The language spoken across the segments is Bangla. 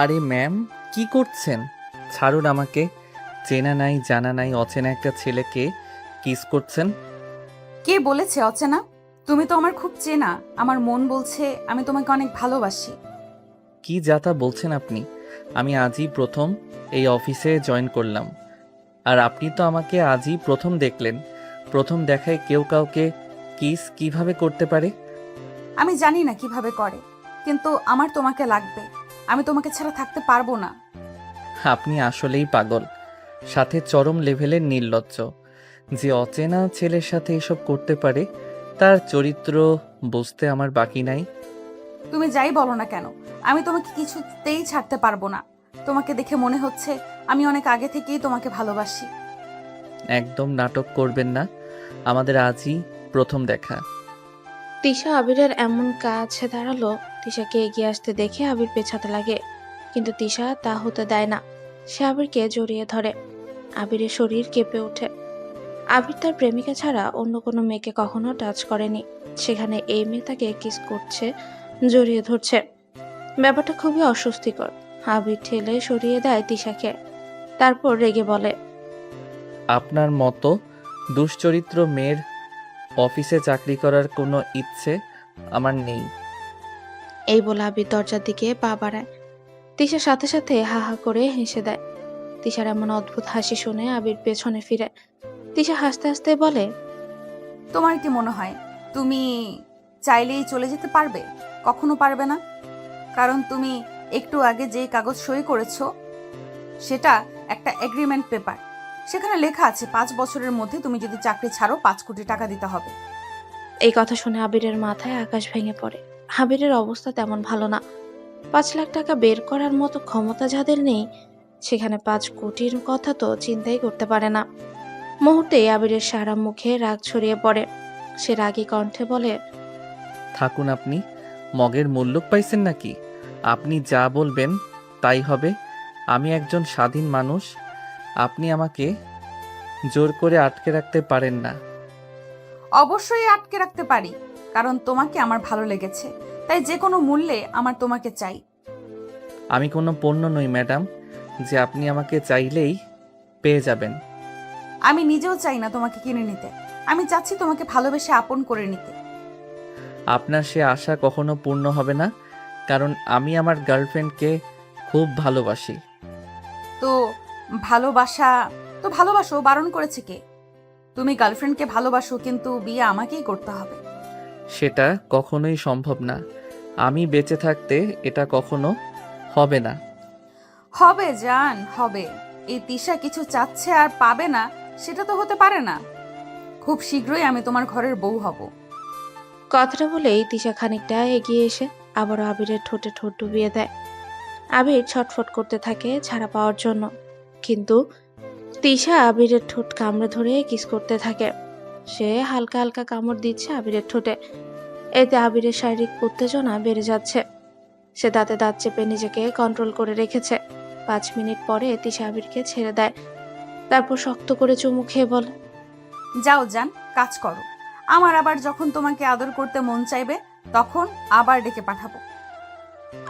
আরে ম্যাম, কি করছেন? ছাড়ুন আমাকে। চেনা নাই জানা নাই অচেনা একটা ছেলেকে কিস করছেন। কে বলেছে অচেনা? তুমি তো আমার খুব চেনা। আমার মন বলছে আমি তোমাকে অনেক ভালোবাসি। কি যাতা বলছেন আপনি? আমি আজই প্রথম এই অফিসে জয়েন করলাম, আর আপনি তো আমাকে আজই প্রথম দেখলেন। প্রথম দেখায় কেউ কাউকে কিস কিভাবে করতে পারে? আমি জানি না কিভাবে করে, কিন্তু আমার তোমাকে লাগবে। আমি তোমাকে ছাড়া থাকতে পারবো না। আপনি আসলেই পাগল, সাথে চরম লেভেলের নির্লজ্জ। যে অচেনা ছেলের সাথে এসব করতে পারে তার চরিত্র বুঝতে আমার বাকি নাই। তুমি যাই বলো না কেন, আমি তোমাকে কিছুতেই ছাড়তে পারবো না। তোমাকে দেখে মনে হচ্ছে আমি অনেক আগে থেকেই তোমাকে ভালোবাসি। একদম নাটক করবেন না, আমাদের আজই প্রথম দেখা। তিশা আবিরের এমন কাছে দাঁড়ালো, তিশাকে এগিয়ে আসতে দেখে আবির পেছাতে লাগে, কিন্তু তিশা তা হতে দেয় না। সে আবিরকে জড়িয়ে ধরে। আবিরের শরীর কেঁপে ওঠে। আবির তার প্রেমিকা ছাড়া অন্য কোনো মেয়েকে কখনো টাচ করেনি, সেখানে এই মেয়ে তাকে কিস করছে, জড়িয়ে ধরছে। ব্যাপারটা খুবই অস্বস্তিকর। আবির ঠেলে সরিয়ে দেয় তিশাকে, তারপর রেগে বলে, আপনার মতো দুশ্চরিত্র মেয়ের অফিসে চাকরি করার কোনো ইচ্ছে আমার নেই। এই বলে আবির দরজার দিকে পা বাড়ায়। তিশা সাথে সাথে হা হা করে হেসে দেয়। তিশার এমন অদ্ভুত হাসি শুনে আবির পেছনে ফিরে। তিশা হাসতে হাসতে বলে, তোমার কি মনে হয় তুমি চাইলেই চলে যেতে পারবে? কখনো পারবে না। কারণ তুমি একটু আগে যে কাগজ সই করেছো সেটা একটা এগ্রিমেন্ট পেপার। সেখানে লেখা আছে 5 বছরের মধ্যে তুমি যদি চাকরি ছাড়ো 5 কোটি টাকা দিতে হবে। এই কথা শুনে আবিরের মাথায় আকাশ ভেঙে পড়ে। আবিরের অবস্থা তেমন ভালো না। 5 লাখ টাকা বের করার মতো ক্ষমতা যাদের নেই, সেখানে 5 কোটির কথা তো চিন্তাই করতে পারে না। মুহূর্তেই আবিরের সারা মুখে রাগ ছড়িয়ে পড়ে। সে রাগী কণ্ঠে বলে, থাকুন আপনি, মগের মুল্লুক পাইছেন নাকি? আপনি যা বলবেন তাই হবে। আমি একজন স্বাধীন মানুষ, আপনি আমাকে জোর করে আটকে রাখতে পারেন না। অবশ্যই আটকে রাখতে পারি, কারণ তোমাকে আমার ভালো লেগেছে। তাই যে কোনো মূল্যে আমার তোমাকে চাই। আমি কোনো পণ্য নই ম্যাডাম, যে আপনি আমাকে চাইলেই পেয়ে যাবেন। আমি নিজেও চাই না তোমাকে কিনে নিতে। আমি চাচ্ছি তোমাকে ভালোবেসে আপন করে নিতে। আপনার সে আশা কখনো পূর্ণ হবে না, কারণ আমি আমার গার্লফ্রেন্ডকে খুব ভালোবাসি। তো ভালোবাসা, তো ভালোবাসো, বারণ করেছে কে? তুমি গার্লফ্রেন্ডকে ভালোবাসো, কিন্তু বিয়ে আমাকেই করতে হবে। সেটা কখনোই সম্ভব না। আমি বেঁচে থাকতে এটা কখনো হবে না। হবে জান, হবে। এই তিশা কিছু চাচ্ছে আর পাবে না, সেটা তো হতে পারে না। খুব শীঘ্রই আমি তোমার ঘরের বউ হব। কথাটা বলেই তিশা খানিকটা এগিয়ে এসে আবারও আবিরের ঠোঁটে ঠোঁট ডুবিয়ে দেয়। আবির ছটফট করতে থাকে ছাড়া পাওয়ার জন্য, কিন্তু তিশা আবিরের ঠোঁট কামড়ে ধরে কিস করতে থাকে। সে হালকা হালকা কামড় দিচ্ছে আবিরের ঠোঁটে। এতে আবিরের শারীরিক উত্তেজনা বেড়ে যাচ্ছে। সে দাঁতে দাঁত চেপে নিজেকে কন্ট্রোল করে রেখেছে। 5 মিনিট পরে তিশা আবিরকে ছেড়ে দেয়, তারপর শক্ত করে চুমু খেয়ে বলে, যাও জান, কাজ করো। আমার আবার যখন তোমাকে আদর করতে মন চাইবে, তখন আবার ডেকে পাঠাবো।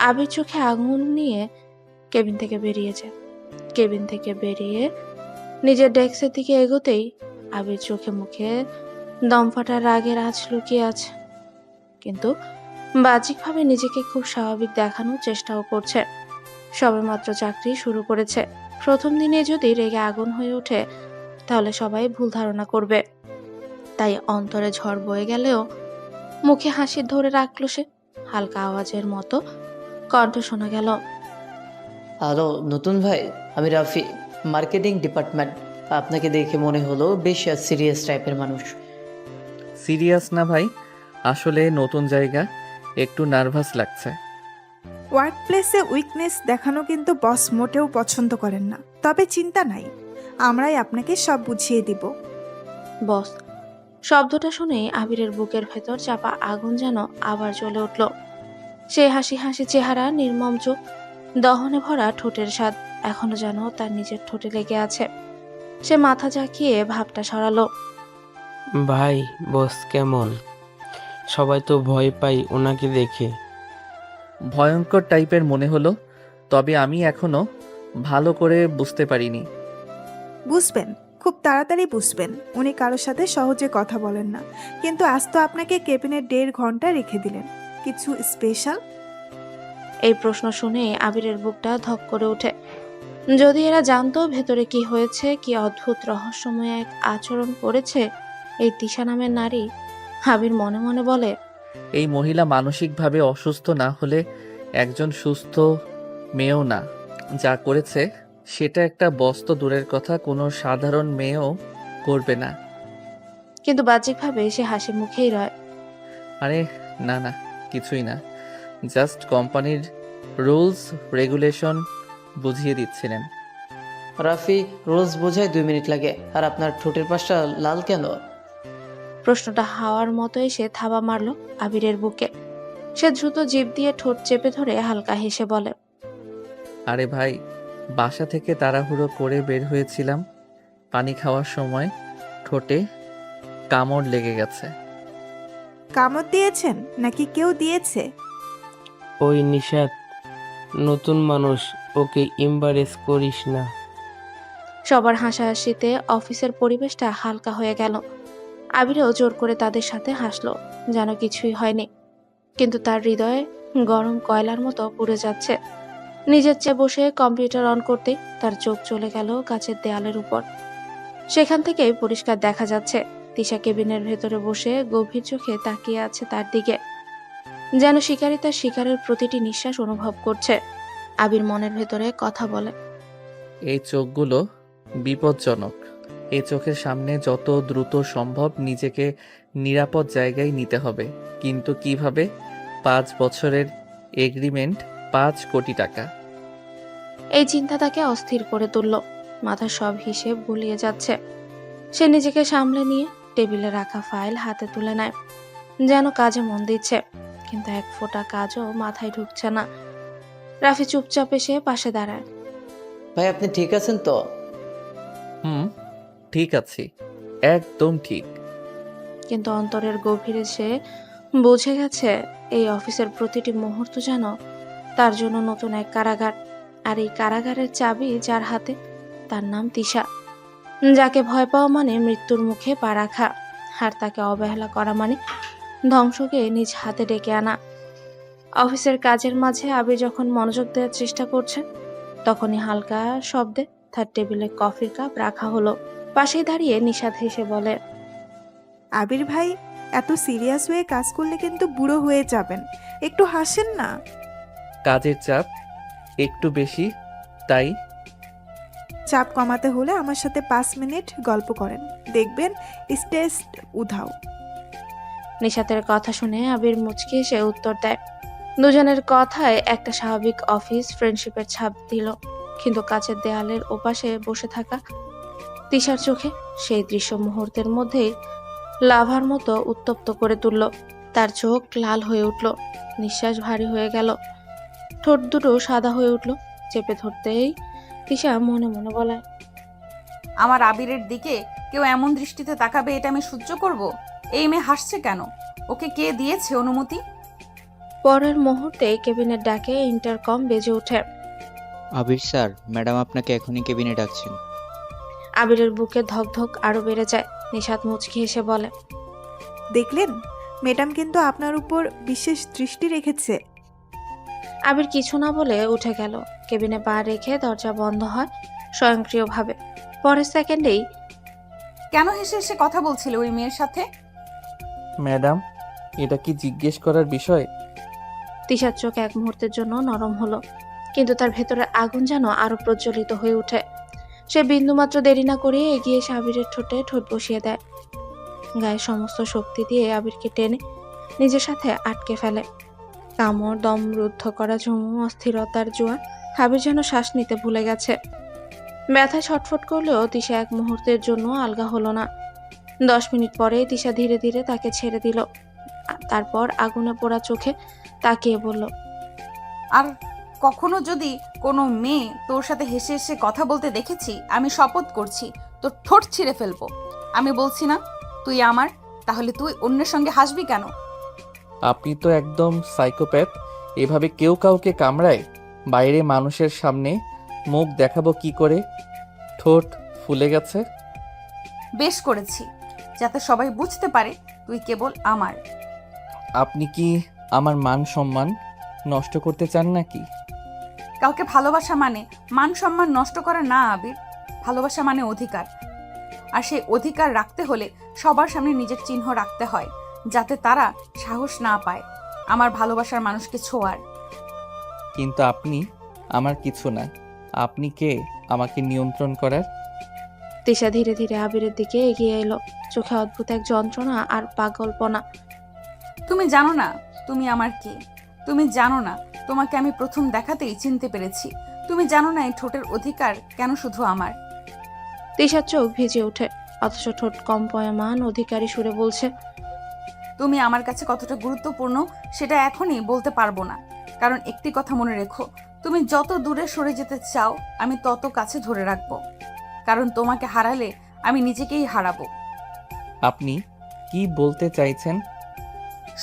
আবির চোখে আঙুল নিয়ে কেবিন থেকে বেরিয়ে যায়। কেবিন থেকে বেরিয়ে নিজের ডেস্কের দিকে এগোতেই আবির চোখে মুখে দমফাটা রাগের আঁচ লুকিয়ে আছে, কিন্তু বাহ্যিকভাবে নিজেকে খুব স্বাভাবিক দেখানোর চেষ্টাও করছে। সবেমাত্র চাকরি শুরু করেছে, প্রথম দিনে যদি রেগে আগুন হয়ে ওঠে তাহলে সবাই ভুল ধারণা করবে। তাই অন্তরে ঝড় বয়ে গেলেও মুখে হাসি ধরে রাখলো সে। হালকা আওয়াজের মতো কণ্ঠ শোনা গেল, হ্যালো নতুন ভাই, আমি রাফি, মার্কেটিং ডিপার্টমেন্ট। আপনাকে দেখে মনে হলো বেশ সিরিয়াস টাইপের মানুষ। সিরিয়াস না ভাই, আসলে নতুন জায়গা, একটু নার্ভাস লাগছে। ওয়ার্ক প্লেসে উইকনেস দেখানো কিন্তু বস মোটেও পছন্দ করেন না। তবে চিন্তা নাই, আমরাই আপনাকে সব বুঝিয়ে দিব। বস। শব্দটা শুনেই আবিরের বুকের ভেতর চাপা আগুন যেন আবার জ্বলে উঠল। সে হাসি হাসি চেহারা, নির্মম চোখ, দহনে ভরা ঠোঁটের স্বাদ এখনো যেন তার নিজের ঠোঁটে লেগে আছে। সে মাথা ঝাঁকিয়ে ভাবটা সরালো। ভাই, বস কেমন? সবাই তো ভয় পাই ওনাকে দেখে। ভয়ঙ্কর টাইপের মনে হলো। তবে আমি এখনো ভালো করে বুঝতে পারিনি। বুঝবেন, খুব তাড়াতাড়ি বুঝবেন। উনি কারোর সাথে সহজে কথা বলেন না, কিন্তু আজ তো আপনাকে কেবিনে 1.5 ঘন্টা রেখে দিলেন। কিছু স্পেশাল? এই প্রশ্ন শুনে আবিরের বুকটা ধক করে ওঠে। যদি এরা জানতো ভেতরে কি হয়েছে, কি অদ্ভুত রহস্যময় এক আচরণ করেছে এই তিশা নামের নারী, আবির মনে মনে বলে, এই মহিলা মানসিকভাবে অসুস্থ না হলে একজন সুস্থ মেয়েও না। যা করেছে সেটা একটা বস্তা দূরের কথা কোনো সাধারণ মেয়েও করবে না। কিন্তু বাহ্যিকভাবে সে হাসি মুখেই রয়। আরে না না, কিছুই না, জাস্ট কোম্পানির রুলস রেগুলেশন বুঝিয়ে দিচ্ছিলেন। রাফি, রোজ বোঝায় 2 মিনিট লাগে, আর আপনার ঠোঁটের পাশটা লাল কেন? প্রশ্নটা হাওয়ার মতো এসে থাবা মারল আবিরের বুকে। সে দ্রুত জিভ দিয়ে ঠোঁট চেপে ধরে হালকা হেসে বলে, আরে ভাই, বাসা থেকে তাড়াহুড়ো করে বের হয়েছিলাম, পানি খাওয়ার সময় ঠোঁটে কামড় লেগে গেছে। কামড় দিয়েছেন নাকি কেউ দিয়েছে? ওই নিশাত নতুন মানুষ, ওকে ইম্বারেস করিস না। সবার হাসাহাসিতে অফিসের পরিবেশটা হালকা হয়ে গেল। আবিরও জোর করে তাদের সাথে হাসলো, যেন কিছুই হয়নি। কিন্তু তার হৃদয়ে গরম কয়লার মতো পুড়ে যাচ্ছে। নিজের চেয়ে বসে কম্পিউটার অন করতে তার চোখ চলে গেল কাছের দেয়ালের উপর। সেখান থেকেই পরিষ্কার দেখা যাচ্ছে তিশা কেবিনের ভেতরে বসে গভীর চোখে তাকিয়ে আছে তার দিকে, যেন শিকারী তার শিকারের প্রতিটি নিঃশ্বাস অনুভব করছে। আবির মনের ভেতরে কথা বলে, এই চোখগুলো বিপজ্জনক। এই চোখের সামনে যত দ্রুত সম্ভব নিজেকে নিরাপদ জায়গায় নিতে হবে। কিন্তু কিভাবে? 5 বছরের এগ্রিমেন্ট, 5 কোটি টাকা। এই চিন্তা তাকে অস্থির করে তুলল। মাথার সব হিসেব গুলিয়ে যাচ্ছে। সে নিজেকে সামলে নিয়ে টেবিলে রাখা ফাইল হাতে তুলে নেয়, যেন কাজে মন দিচ্ছে, কিন্তু এক ফোঁটা কাজও মাথায় ঢুকছে না। রাফি চুপচাপ এসে পাশে দাঁড়ায়। ভাই, আপনি ঠিক আছেন তো? হুম, ঠিক আছি, একদম ঠিক। কিন্তু অন্তরের গভীরে সে বুঝে গেছে এই অফিসের প্রতিটি মুহূর্ত যেন তার জন্য নতুন এক কারাগার। আর এই কারাগারের চাবি যার হাতে, তার নাম তিশা, যাকে ভয় পাওয়া মানে মৃত্যুর মুখে পা রাখা, আর তাকে অবহেলা করা মানে ধ্বংসকে নিজ হাতে ডেকে আনা। অফিসের কাজের মাঝে আবির যখন মনোযোগ দেওয়ার চেষ্টা করছে, তখনই হালকা শব্দে তার টেবিলে কফির কাপ রাখা হলো। পাশেই দাঁড়িয়ে নিশাত হেসে বলে, আবির ভাই, এত সিরিয়াস হয়ে কাজ করলে কিন্তু বুড়ো হয়ে যাবেন। একটু হাসেন না। কাজের চাপ একটু বেশি, তাই চাপ কমাতে হলে আমার সাথে 5 মিনিট গল্প করেন, দেখবেন স্ট্রেস উধাও। নিশাতের কথা শুনে আবির মুচকি এসে উত্তর দেয়। দুজনের কথায় একটা স্বাভাবিক অফিস ফ্রেন্ডশিপের ছাপ দিল। কিন্তু কাছের দেয়ালের ওপাশে বসে থাকা তিশার চোখে সেই দৃশ্য মুহূর্তের মধ্যেই লাভার মতো উত্তপ্ত করে তুলল। তার চোখ লাল হয়ে উঠল, নিঃশ্বাস ভারী হয়ে গেল, ঠোঁট দুটো সাদা হয়ে উঠল। চেপে ধরতেই তিশা মনে মনে বলে, আমার আবিরের দিকে কেউ এমন দৃষ্টিতে তাকাবে এটা আমি সহ্য করব? এই মেয়ে হাসছে কেন? ওকে কে দিয়েছে অনুমতি? পরের মুহূর্তে কেবিনের ডাকে ইন্টারকম বেজে ওঠে। আবির স্যার, ম্যাডাম আপনাকে এখনই কেবিনে ডাকছেন। আবিরের বুকে ধকধক আরো বেড়ে যায়। নিশাত মুচকি হেসে বলে, দেখলেন, ম্যাডাম কিন্তু আপনার উপর বিশেষ দৃষ্টি রেখেছে। আবির কিছু না বলে উঠে গেল। কেবিনে পা রেখে দরজা বন্ধ হয় স্বয়ংক্রিয়ভাবে। পরের সেকেন্ডেই কেন হেসে হেসে কথা বলছিলে ওই মেয়ের সাথে? ম্যাডাম, এটা কি জিজ্ঞেস করার বিষয়? তিশার চোখ এক মুহূর্তের জন্য নরম হলো, কিন্তু তার ভেতরে আগুন যেন আরো প্রজ্বলিত হয়ে ওঠে। সে বিন্দুমাত্র দেরি না করে এগিয়ে এসে আবিরের ঠোঁটে ঠোঁট বসিয়ে দেয়। গায়ে সমস্ত শক্তি দিয়ে আবিরকে টেনে নিজের সাথে আটকে ফেলে। কামড়, দম রুদ্ধ করা ঝুমু, অস্থিরতার জোয়ার। আবির যেন শ্বাস নিতে ভুলে গেছে। ব্যথায় ছটফট করলেও তিশা এক মুহূর্তের জন্য আলগা হলো না। 10 মিনিট পরেই তিশা ধীরে ধীরে তাকে ছেড়ে দিল। তারপর আগুনে পোড়া চোখে তাকিয়ে বলল, আর কখনো যদি কোনো মেয়ে তোর সাথে হেসে হেসে কথা বলতে দেখেছি, আমি শপথ করছি তোর ঠোঁট ছিঁড়ে ফেলবো। আমি বলছি না তুই আমার, তাহলে তুই অন্যের সঙ্গে হাসবি কেন? আপনি তো একদম সাইকোপ্যাথ। এভাবে কেউ কাউকে কামড়ায়? বাইরে মানুষের সামনে মুখ দেখাবো কি করে? ঠোঁট ফুলে গেছে। বেশ করেছি, যাতে সবাই বুঝতে পারে তুই কেবল আমার। আপনি কি আমার মান সম্মান নষ্ট করতে চান নাকি? কাউকে ভালোবাসা মানে মান সম্মান নষ্ট করা না আবির। ভালোবাসা মানে অধিকার, আর সেই অধিকার রাখতে হলে সবার সামনে নিজের চিহ্ন রাখতে হয়, যাতে তারা সাহস না পায় আমার ভালোবাসার মানুষকে ছোঁয়ার। কিন্তু আপনি আমার কিছু না। আপনি কে আমাকে নিয়ন্ত্রণ করার? তিশা ধীরে ধীরে আবিরের দিকে এগিয়ে এলো, চোখে অদ্ভুত এক যন্ত্রণা আর পাগলপনা। তুমি জানো না তুমি আমার কে। তুমি জানো না তোমাকে আমি প্রথম দেখাতেই চিনতে পেরেছি। তুমি জানো না এই ঠোঁটের অধিকার কেন শুধু আমার। তিশার চোখ ভিজে ওঠে, অথচ ঠোঁট কম্পয়মান অধিকারী সুরে বলছে, তুমি আমার কাছে কতটা গুরুত্বপূর্ণ সেটা এখনই বলতে পারবো না, কারণ একটি কথা মনে রেখো, তুমি যত দূরে সরে যেতে চাও আমি তত কাছে ধরে রাখবো, কারণ তোমাকে হারালে আমি নিজেকেই হারাবো। আপনি কি বলতে চাইছেন?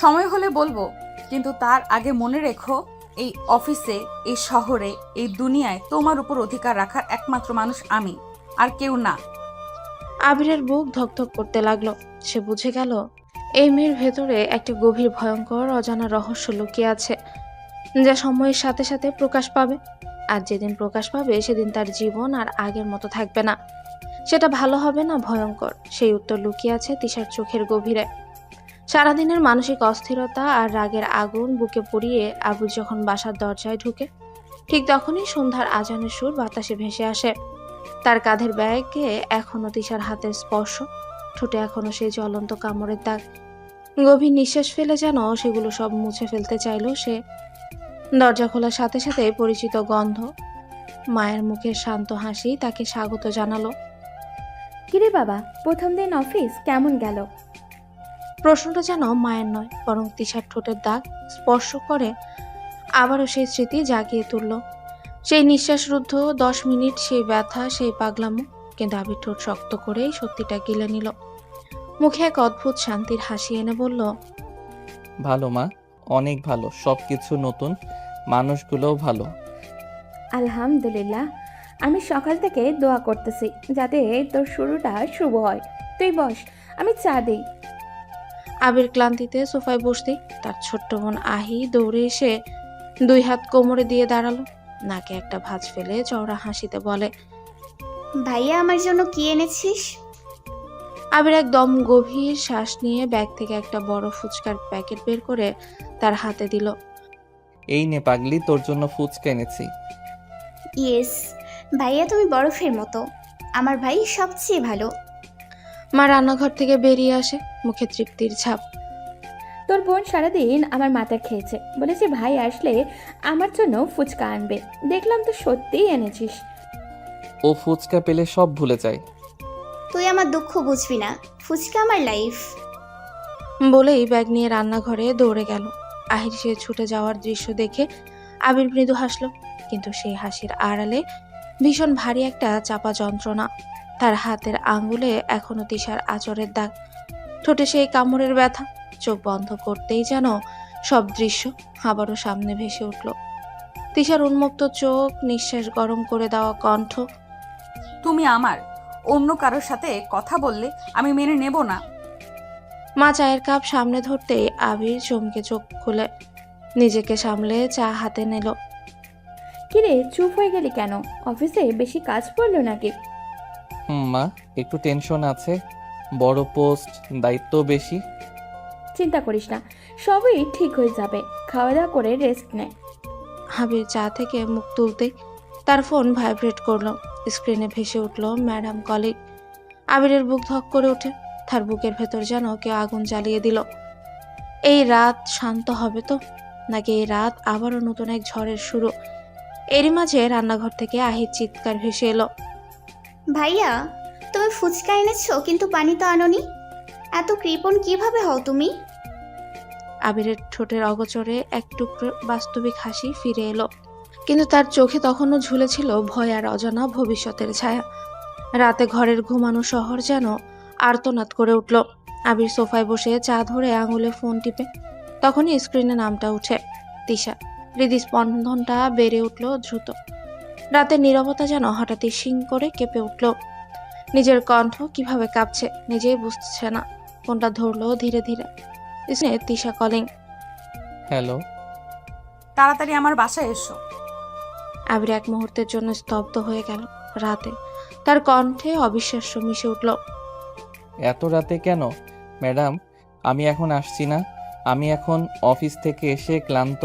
সময় হলে বলবো, কিন্তু তার আগে মনে রেখো, এই অফিসে, এই শহরে, এই দুনিয়ায় তোমার উপর অধিকার রাখার একমাত্র মানুষ আমি, আর কেউ না। আবিরের বুক ধকধক করতে লাগলো। সে বুঝে গেল এই মেয়ের ভেতরে একটা গভীর ভয়ঙ্কর অজানা রহস্য লুকিয়ে আছে, যা সময়ের সাথে সাথে প্রকাশ পাবে। আর যেদিন প্রকাশ পাবে সেদিন তার জীবন আর আগের মতো থাকবে না। সেটা ভালো হবে না ভয়ঙ্কর, সেই উত্তর লুকিয়ে আছে তিশার চোখের গভীরে। সারাদিনের মানসিক অস্থিরতা আর রাগের আগুন বুকে পুড়িয়ে আবু যখন বাসার দরজায় ঢুকে, ঠিক তখনই সন্ধ্যার আজানের সুর বাতাসে ভেসে আসে। তার কাঁধের ব্যাগে এখনো তিশার হাতের স্পর্শ, ঠোঁটে এখনো সেই জ্বলন্ত কামড়ের দাগ। গভীর নিঃশ্বাস ফেলে যেন সেগুলো সব মুছে ফেলতে চাইল সে। দরজা খোলার সাথে সাথে পরিচিত গন্ধ, মায়ের মুখের শান্ত হাসি তাকে স্বাগত জানালো। কিরে বাবা, প্রথম দিন অফিস কেমন গেল? প্রশ্নটা যেন মায়ের নয়, বরং তিশার ঠোঁটের দাগ স্পর্শ করে আবারও সেই স্মৃতি জাগিয়ে তুলল। সেই নিঃশ্বাসরুদ্ধ 10 মিনিট, সেই ব্যথা, সেই পাগলামো। কিন্তু আবির ঠোঁট শক্ত করেই সত্যিটা গিলে নিল। মুখে এক অদ্ভুত শান্তির হাসি এনে বলল, ভালো মা, অনেক ভালো। সব কিছু নতুন, মানুষগুলোও ভালো। আলহামদুলিল্লাহ। আমি সকাল থেকে দোয়া করতেছি যাতে তোর শুরুটা শুভ হয়। তুই বস, আমি চা দিই। আবির ক্লান্তিতে সোফায় বসতেই তার ছোট্ট বোন আহি দৌড়ে এসে 2 হাত কোমরে দিয়ে দাঁড়ালো। নাকে একটা ভাঁজ ফেলে চওড়া হাসিতে বলে, ভাইয়া আমার জন্য কি এনেছিস? আবির একদম গভীর শ্বাস নিয়ে ব্যাগ থেকে একটা বড় ফুচকার প্যাকেট বের করে তার হাতে দিল। এই নে পাগলি, তোর জন্য ফুচকা এনেছি। ইয়েস ভাইয়া, তুমি বরফের মতো। আমার ভাই সবচেয়ে ভালো। মা রান্নাঘর থেকে বেরিয়ে আসে, মুখে তৃপ্তির ছাপ। তোর বোন সারাদিন আমার মাথা খেয়েছে, বলেছে ভাই আসলে আমার জন্য ফুচকা আনবে। দেখলাম তো সত্যিই এনেছিস। ও ফুচকা পেলে সব ভুলে যায়। তুই আমার দুঃখ বুঝবি না, ফুচকা আমার লাইফ। বলেই ব্যাগ নিয়ে রান্নাঘরে দৌড়ে গেল। আহির সে ছুটে যাওয়ার দৃশ্য দেখে আবির মৃদু হাসলো, কিন্তু সেই হাসির আড়ালে ভীষণ ভারী একটা চাপা যন্ত্রণা। তার হাতের আঙ্গুলে এখনো তিশার আঁচড়ের দাগ, ঠোঁটে সেই কামড়ের ব্যথা। চোখ বন্ধ করতেই যেন সব দৃশ্য আবারও সামনে ভেসে উঠল। তিশার উন্মুক্ত চোখ, নিঃশ্বাস গরম করে দেওয়া কণ্ঠ। তুমি আমার, অন্য কারোর সাথে কথা বললে আমি মেনে নেব না। মা চায়ের কাপ সামনে ধরতেই আবির চমকে চোখ খুলে নিজেকে সামলে চা হাতে নিল। কিরে, চুপ হয়ে গেলি কেন? অফিসে বেশি কাজ পড়লো নাকি? মা, একটু টেনশন আছে। বড় পোস্ট, দায়িত্ব বেশি। চিন্তা করিস না, সবই ঠিক হয়ে যাবে। খাওয়া দাওয়া করে রেস্ট নে। আবির চা থেকে মুখ তুলতেই তার ফোন ভাইব্রেট করলো। স্ক্রিনে ভেসে উঠল ম্যাডাম কলিগ। আবিরের বুক ধক করে ওঠে, তার বুকের ভেতর যেন কেউ আগুন জ্বালিয়ে দিল। এই রাত শান্ত হবে তো, নাকি এই রাত আবারও নতুন এক ঝড়ের শুরু? এরই মাঝে রান্নাঘর থেকে আহির চিৎকার ভেসে এলো, ভাইয়া তুমি ফুচকা এনেছো কিন্তু পানি তো আনোনি। এত কৃপণ কিভাবে হও তুমি? আবিরের ঠোঁটের অগোচরে এক টুকরো বাস্তবিক হাসি ফিরে এলো, কিন্তু তার চোখে তখনও ঝুলেছিল ভয় আর অজানা ভবিষ্যতের ছায়া। রাতে ঘরের ঘুমানো শহর যেন আর্তনাদ করে উঠল। আবির সোফায় বসে চা ধরে আঙুলে ফোন টিপে, তখনই স্ক্রিনে নামটা উঠে, তিশা। হৃদস্পন্দনটা বেড়ে উঠল দ্রুত। রাতের নীরবতা যেন হঠাৎই শিং করে কেঁপে উঠল। নিজের কণ্ঠ কিভাবে কাঁপছে নিজেই বুঝছে না। ফোনটা ধরলো ধীরে ধীরে। স্ক্রিনে তিশা কলিং। হ্যালো। তাড়াতাড়ি আমার বাসায় এসো। আবির এক মুহূর্তের জন্য স্তব্ধ হয়ে গেল। রাতে তার কণ্ঠে অবিশ্বাস্য মিশে উঠল। এত রাতে কেন ম্যাডাম? আমি এখন আসছি না। আমি এখন অফিস থেকে এসে ক্লান্ত,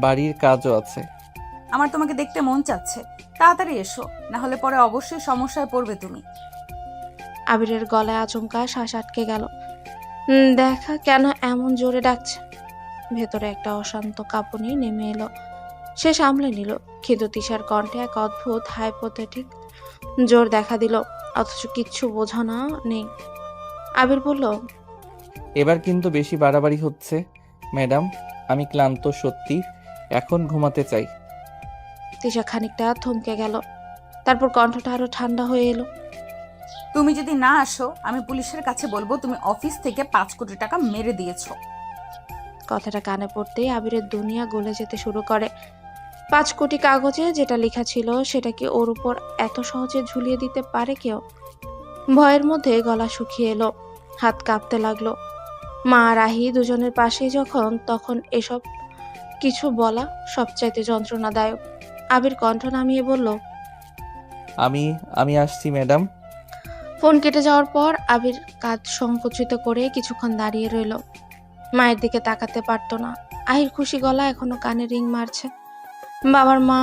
বাড়ির কাজও আছে। আমার তোমাকে দেখতে মন চাচ্ছে, তাড়াতাড়ি এসো, না হলে পরে অবশ্যই সমস্যায় পড়বে তুমি। আবিরের গলায় আচমকা শ্বাস আটকে গেল। দেখা কেন এমন জোরে ডাকছে। ভেতরে একটা অশান্ত কাঁপুনি নেমে এলো। সে সামলে নিল, কিন্তু তিশার কণ্ঠে এক অদ্ভুত হাইপোথেটিক জোর দেখা দিল, অথচ কিচ্ছু বোঝানো নেই। আবির বলল, এবার কিন্তু বেশি বাড়াবাড়ি হচ্ছে ম্যাডাম। আমি ক্লান্ত সত্যি, এখন ঘুমাতে চাই। তিশা খানিকটা থমকে গেল, তারপর কণ্ঠটা আরো ঠান্ডা হয়ে এলো। তুমি যদি না আসো আমি পুলিশের কাছে বলবো তুমি অফিস থেকে 5 কোটি টাকা মেরে দিয়েছো। কথাটা কানে পড়তেই আবিরের দুনিয়া গলে যেতে শুরু করে। 5 কোটি কাগজে যেটা লেখা ছিল সেটা কি ওর উপর এত সহজে ঝুলিয়ে দিতে পারে কেউ? ভয়ের মধ্যে গলা শুকিয়ে এলো, হাত কাঁপতে লাগলো। মা আর আহি দুজনের পাশে যখন, তখন এসব কিছু বলা সবচাইতে যন্ত্রণাদায়ক। আবির কণ্ঠ নামিয়ে বলল, আমি আসছি ম্যাডাম। ফোন কেটে যাওয়ার পর আবির কাঁধ সংকুচিত করে কিছুক্ষণ দাঁড়িয়ে রইল। মায়ের দিকে তাকাতে পারতো না। আহির খুশি গলা এখনো কানে রিং মারছে। বাবার মা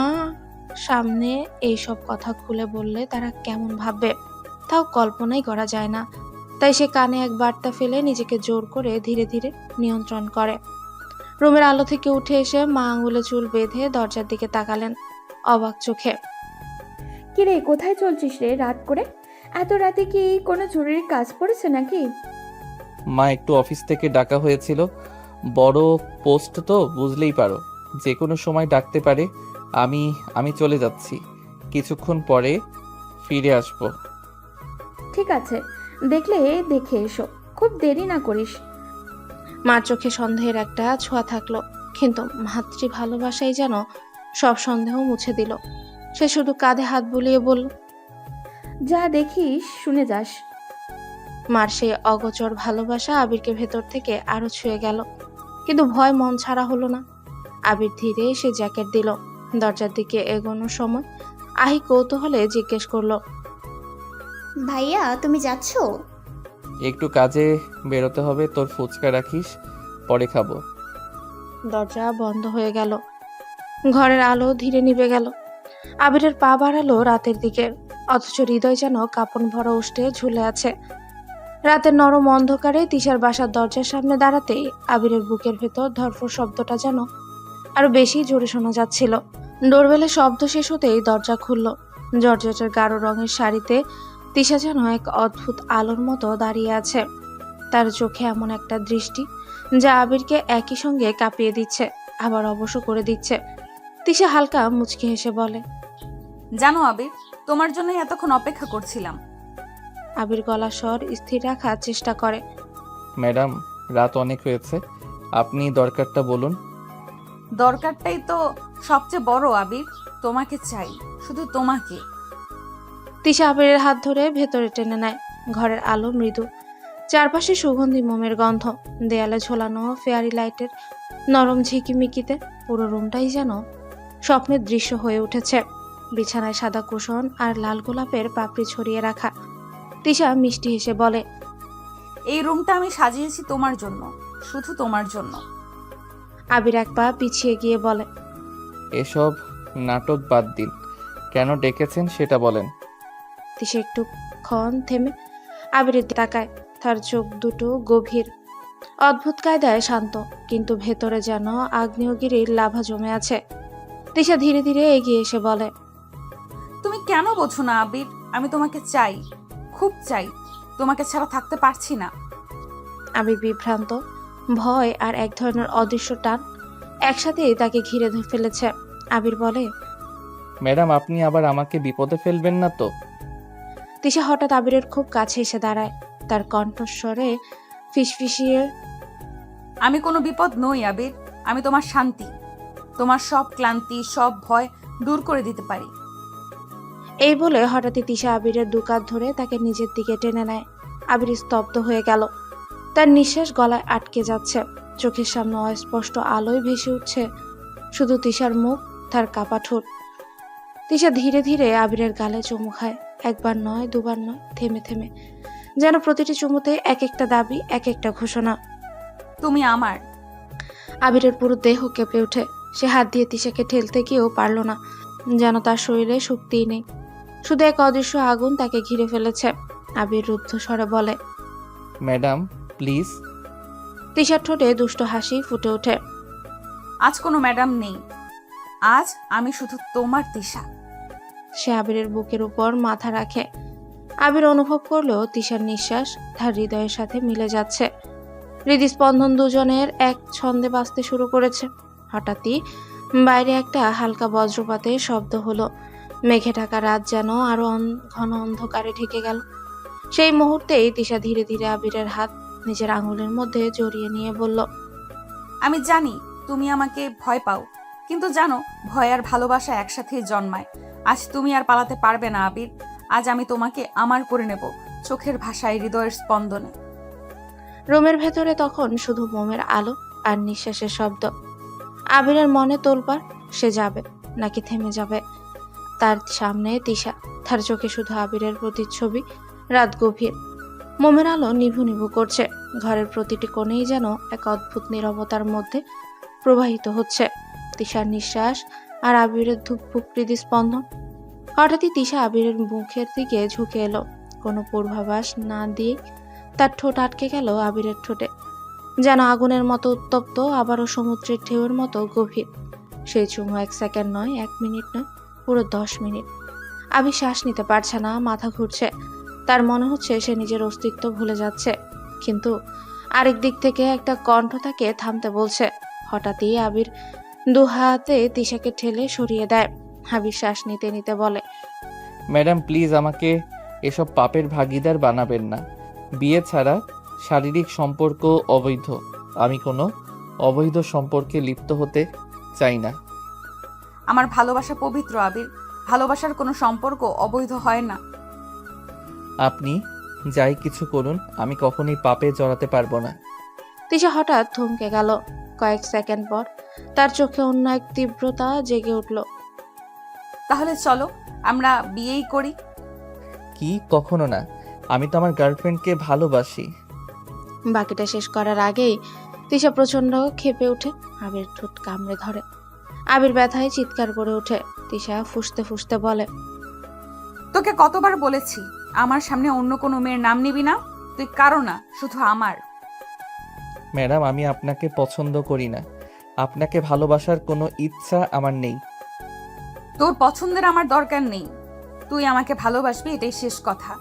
সামনে এইসব কথা খুলে বললে তারা কেমন ভাববে, তাও কল্পনাই করা যায় না। তাই সে কানে এক বার্তা ফেলে নিজেকে জোর করে ধীরে ধীরে নিয়ন্ত্রণ করে। রুমের আলো থেকে উঠে এসে মা আঙুলে চুল বেঁধে দরজার দিকে তাকালেন অবাক চোখে। কিরে, কোথায় চলছিস রে রাত করে? এত রাতে কি কোনো জরুরি কাজ পড়েছে নাকি? মা, একটু অফিস থেকে ডাকা হয়েছিল। বড় পোস্ট তো বুঝলেই পারো, যে কোনো সময় ডাকতে পারে। আমি চলে যাচ্ছি, কিছুক্ষণ পরে ফিরে আসবো। ঠিক আছে, দেখলে দেখে এসো, খুব দেরি না করিস। মার চোখে সন্দেহের একটা ছোঁয়া থাকলো, কিন্তু মাতৃ ভালোবাসাই যেন সব সন্দেহ মুছে দিল। সে শুধু কাঁধে হাত বুলিয়ে বলল, যা দেখিস শুনে যাস। মার সেই অগোচর ভালোবাসা আবিরকে ভেতর থেকে আরো ছুঁয়ে গেল, কিন্তু ভয় মন ছাড়া হলো না। আবির ধীরে সে জ্যাকেট দিল। দরজার দিকে এগোনোর সময় আহি কৌতূহলে জিজ্ঞেস করলো, ভাইয়া তুমি যাচ্ছ? একটু কাজে বেরোতে হবে, তোর ফুচকা রাখিস, পরে খাবো। দরজা বন্ধ হয়ে গেল। ঘরের আলো ধীরে নিভে গেল। আবিরের পা বাড়ালো রাতের দিকে, অথচ হৃদয় যেন কাঁপন ভরা উষ্ঠে ঝুলে আছে। রাতের নরম অন্ধকারে তিশার বাসার দরজার সামনে দাঁড়াতেই আবিরের বুকের ভেতর ধরফর শব্দটা যেন আরো বেশি জোরে শোনা যাচ্ছিল। ডোরবেলের শব্দ শেষ হতেই দরজা খুলল। জর্জেটের গাঢ় রঙের শাড়িতে তিশা যেন এক অদ্ভুত আলোর মতো দাঁড়িয়ে আছে। তার চোখে এমন একটা দৃষ্টি যা আবিরকে একই সঙ্গে কাঁপিয়ে দিচ্ছে, আবার অবশ্য করে দিচ্ছে। তিশা হালকা মুচকি হেসে বলে, জানো আবির, তোমার জন্যই এতক্ষণ অপেক্ষা করছিলাম। আবির গলা স্বর স্থির রাখার চেষ্টা করে। ম্যাডাম, রাত অনেক হয়েছে, আপনি দরকারটা বলুন। দরকারটাই তো সবচেয়ে বড় আবির, তোমাকে চাই, শুধু তোমাকে। তিশা আবিরের হাত ধরে ভেতরে টেনে নেয়। ঘরের আলো মৃদু, চারপাশে সুগন্ধি মোমের গন্ধ, দেয়ালে ঝোলানো ফেয়ারি লাইটের নরম ঝিকিমিকিতে পুরো রুমটাই যেন স্বপ্নের দৃশ্য হয়ে উঠেছে। বিছানায় সাদা কুশন আর লাল গোলাপের পাপড়ি ছড়িয়ে রাখা। তিশা মিষ্টি হেসে বলে, এই রুমটা আমি সাজিয়েছি তোমার জন্য, শুধু তোমার জন্য। আবির এক পা পিছিয়ে গিয়ে বলে, এসব নাটক বাদ দিন, কেন ডেকেছেন সেটা বলেন। তিশা একটুক্ষণ থেমে আবিরের দিকে তাকায়। তার চোখ দুটো গভীর, অদ্ভুত কায়দায় শান্ত, কিন্তু ভেতরে যেন আগ্নেয়গিরির লাভা জমে আছে। তিশা ধীরে ধীরে এগিয়ে এসে বলে, তুমি কেন বোঝো না আবির, আমি তোমাকে চাই, খুব চাই, তোমাকে ছাড়া থাকতে পারছি না। আবির বিভ্রান্ত, ভয় আর এক ধরনের অদৃশ্য টান একসাথেই তাকে ঘিরে ফেলেছে। আবির বলে, ম্যাডাম, আপনি আবার আমাকে বিপদে ফেলবেন না তো? তিশা হঠাৎ আবিরের খুব কাছে এসে দাঁড়ায়। তার কণ্ঠস্বরে ফিসফিসিয়ে, আমি কোনো বিপদ নই আবির, আমি তোমার শান্তি। তোমার সব ক্লান্তি, সব ভয় দূর করে দিতে পারি। এই বলে হঠাৎই তিশা আবিরের দুকাত ধরে তাকে নিজের দিকে টেনে নেয়। আবির স্তব্ধ হয়ে গেল। তার নিঃশ্বাস গলায় আটকে যাচ্ছে। চোখের সামনে অস্পষ্ট আলোয় ভেসে উঠছে শুধু তিশার মুখ, তার কাপা ঠোঁট। তিশা ধীরে ধীরে আবিরের গালে চুমু খায়। একবার নয়, দুবার নয়, থেমে থেমে, যেন প্রতিটি চুমুতে এক একটা দাবি, এক একটা ঘোষণা। তুমি আমার। আবিরের পুরো দেহ কেঁপে ওঠে। সে হাত দিয়ে তিশাকে ঠেলতে গিয়েও পারল না, যেন তার শরীরে শক্তিই নেই। শুধু এক অদৃশ্য আগুন তাকে ঘিরে ফেলেছে। আবির রুদ্ধ স্বরে বলে, ম্যাডাম প্লিজ। তিশার ঠোঁটে দুষ্ট হাসি ফুটে ওঠে। আজ কোনো ম্যাডাম নেই, আজ আমি শুধু তোমার তিশা। সে আবিরের বুকের উপর মাথা রাখে। আবির অনুভব করলেও তিশার নিঃশ্বাস তার হৃদয়ের সাথে মিলে যাচ্ছে। হৃদস্পন্দন দুজনের এক ছন্দে বাজতে শুরু করেছে। হঠাৎই বাইরে একটা হালকা বজ্রপাতের শব্দ হলো। মেঘে ঢাকা রাত যেন আরো ঘন অন্ধকারে ঢেকে গেল। সেই মুহূর্তেই তিশা ধীরে ধীরে আবিরের হাত নিজের আঙুলের মধ্যে জড়িয়ে নিয়ে বলল, আমি জানি তুমি আমাকে ভয় পাও, কিন্তু জানো ভয় আর ভালোবাসা একসাথেই জন্মায়। আজ তুমি আর পালাতে পারবে না আবির। আজ আমি তোমাকে আমার করে নেব, চোখের ভাষায়, হৃদয়ের স্পন্দনে। রুমের ভেতরে তখন শুধু মোমের আলো আর নিঃশ্বাসের শব্দ। আবিরের মনে তোলপাড়, সে যাবে নাকি থেমে যাবে। তার সামনে তিশা, তার চোখে শুধু আবিরের প্রতিচ্ছবি। রাত গভীর, মোমের আলো নিভু নিভু করছে। ঘরের প্রতিটি কোণেই যেন এক অদ্ভুত নীরবতার মধ্যে প্রবাহিত হচ্ছে তিশার নিঃশ্বাস আর আবিরের ধুকপুক হৃদস্পন্দন। হঠাৎই তিশা আবিরের মুখের দিকে ঝুঁকে এলো। কোনো পূর্বাভাস না দিয়ে তার ঠোঁট আটকে গেল আবিরের ঠোঁটে, যেন আগুনের মতো উত্তপ্ত, আবারও সমুদ্রের ঢেউয়ের মতো গভীর। সেই চুমু 1 সেকেন্ড নয়, 1 মিনিট নয়, পুরো 10 মিনিট। আবির শ্বাস নিতে পারছে না, মাথা ঘুরছে। তার মনে হচ্ছে সে নিজের অস্তিত্ব ভুলে যাচ্ছে। কিন্তু আরেক দিক থেকে একটা কণ্ঠ তাকে থামতে বলছে। হঠাৎই আবির 2 হাতে তিশাকে ঠেলে সরিয়ে দেয়। আবির শ্বাস নিতে নিতে বলে, ম্যাডাম প্লিজ আমাকে এসব পাপের ভাগিদার বানাবেন না। বিয়ে ছাড়া শারীরিক সম্পর্ক অবৈধ। আমি কোনো অবৈধ সম্পর্কে লিপ্ত হতে চাই না। আমার ভালোবাসা পবিত্র আবির, ভালোবাসার কোনো সম্পর্ক অবৈধ হয় না। আপনি যাই কিছু করুন, আমি কখনোই পাপে জড়াতে পারবো না। তিশা হঠাৎ থমকে গেল। কয়েক সেকেন্ড পর তার চোখে অন্য এক তীব্রতা জেগে উঠল। তাহলে চলো আমরা বিয়েই করি। কি, কখনো না। আমি তো আমার গার্লফ্রেন্ডকে ভালোবাসি। বাকিটা শেষ করার আগেই তিশা প্রচন্ড ক্ষেপে ওঠে। আবির ঠোঁট কামড়ে ধরে। আবির ব্যথায় চিৎকার করে ওঠে। তিশা ফুঁসতে ফুঁসতে বলে, তোকে কতবার বলেছি আমার সামনে অন্য কোনো মেয়ের নাম নিবি না। তুই কারো না, শুধু আমার। ম্যাডাম আমি আপনাকে পছন্দ করি না। আপনাকে ভালোবাসার কোনো ইচ্ছা আমার নেই। তোর পছন্দের আমার দরকার নেই। তুই আমাকে ভালোবাসবি, এটাই শেষ কথা।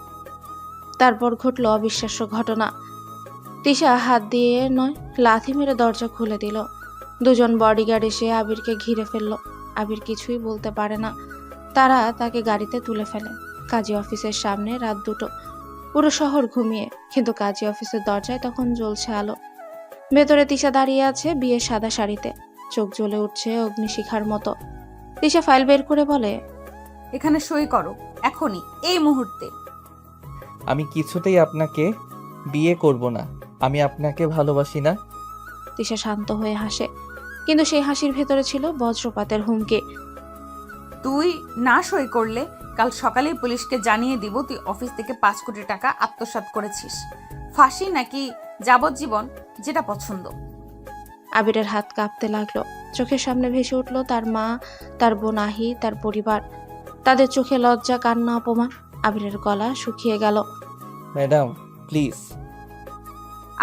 তারপর ঘটল অবিশ্বাস্য ঘটনা। তিশা হাত দিয়ে নয়, লাথি মেরে দরজা খুলে দিল। দুজন বডিগার্ড এসে আবিরকে ঘিরে ফেলল। আবির কিছুই বলতে পারে না। তারা তাকে গাড়িতে তুলে ফেলে। কাজী অফিসের সামনে রাত 2টো। পুরো শহর ঘুমিয়ে, কিন্তু কাজী অফিসের দরজায় তখন জ্বলছে আলো। ভেতরে তিশা দাঁড়িয়ে আছে বিয়ের সাদা শাড়িতে, চোখ জ্বলে উঠছে অগ্নিশিখার মতো। তিশা ফাইল বের করে বলে, এখানে সই করো, এখনই, এই মুহূর্তে। আমি কিছুতেই আপনাকে বিয়ে করব না। আমি আপনাকে ভালোবাসি না। তিশা শান্ত হয়ে হাসে, কিন্তু সেই হাসির ভেতরে ছিল বজ্রপাতের হুমকি। তুই না সই করলে কাল সকালেই পুলিশকে জানিয়ে দিব তুই অফিস থেকে 5 কোটি টাকা আত্মসাৎ করেছিস। ফাঁসি নাকি যাবজ্জীবন, যেটা পছন্দ। আবিরের হাত কাঁপতে লাগলো। চোখের সামনে ভেসে উঠল তার মা, তার বোন আহি, তার পরিবার। তাদের চোখে লজ্জা, কান্না, অপমান। আবিরের গলা শুকিয়ে গেল। Madam please.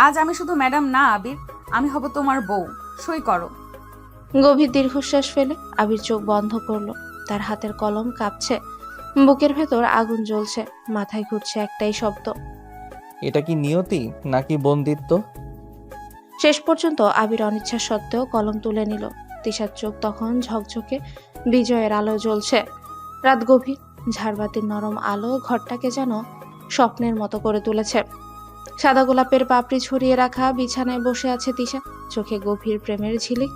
আজ আমি শুধু ম্যাডাম না আবির, আমি হব তোমার বউ। সই করো। গভীর দীর্ঘশ্বাস ফেলে আবির চোখ বন্ধ করলো। তার হাতের কলম কাঁপছে, বুকের ভেতর আগুন জ্বলছে, মাথায় ঘুরছে একটাই শব্দ, এটা কি নিয়তি নাকি বন্দিত্ব? শেষ পর্যন্ত আবির অনিচ্ছা সত্ত্বেও কলম তুলে নিল। তিশার চোখ তখন ঝকঝকে বিজয়ের আলো জ্বলছে। রাত গভীর, ঝাড়বাতির নরম আলো ঘরটাকে যেন স্বপ্নের মতো করে তুলেছে। সাদা গোলাপের পাপড়ি ছড়িয়ে রাখা বিছানায় বসে আছে তিশা, চোখে গভীর প্রেমের ঝিলিক,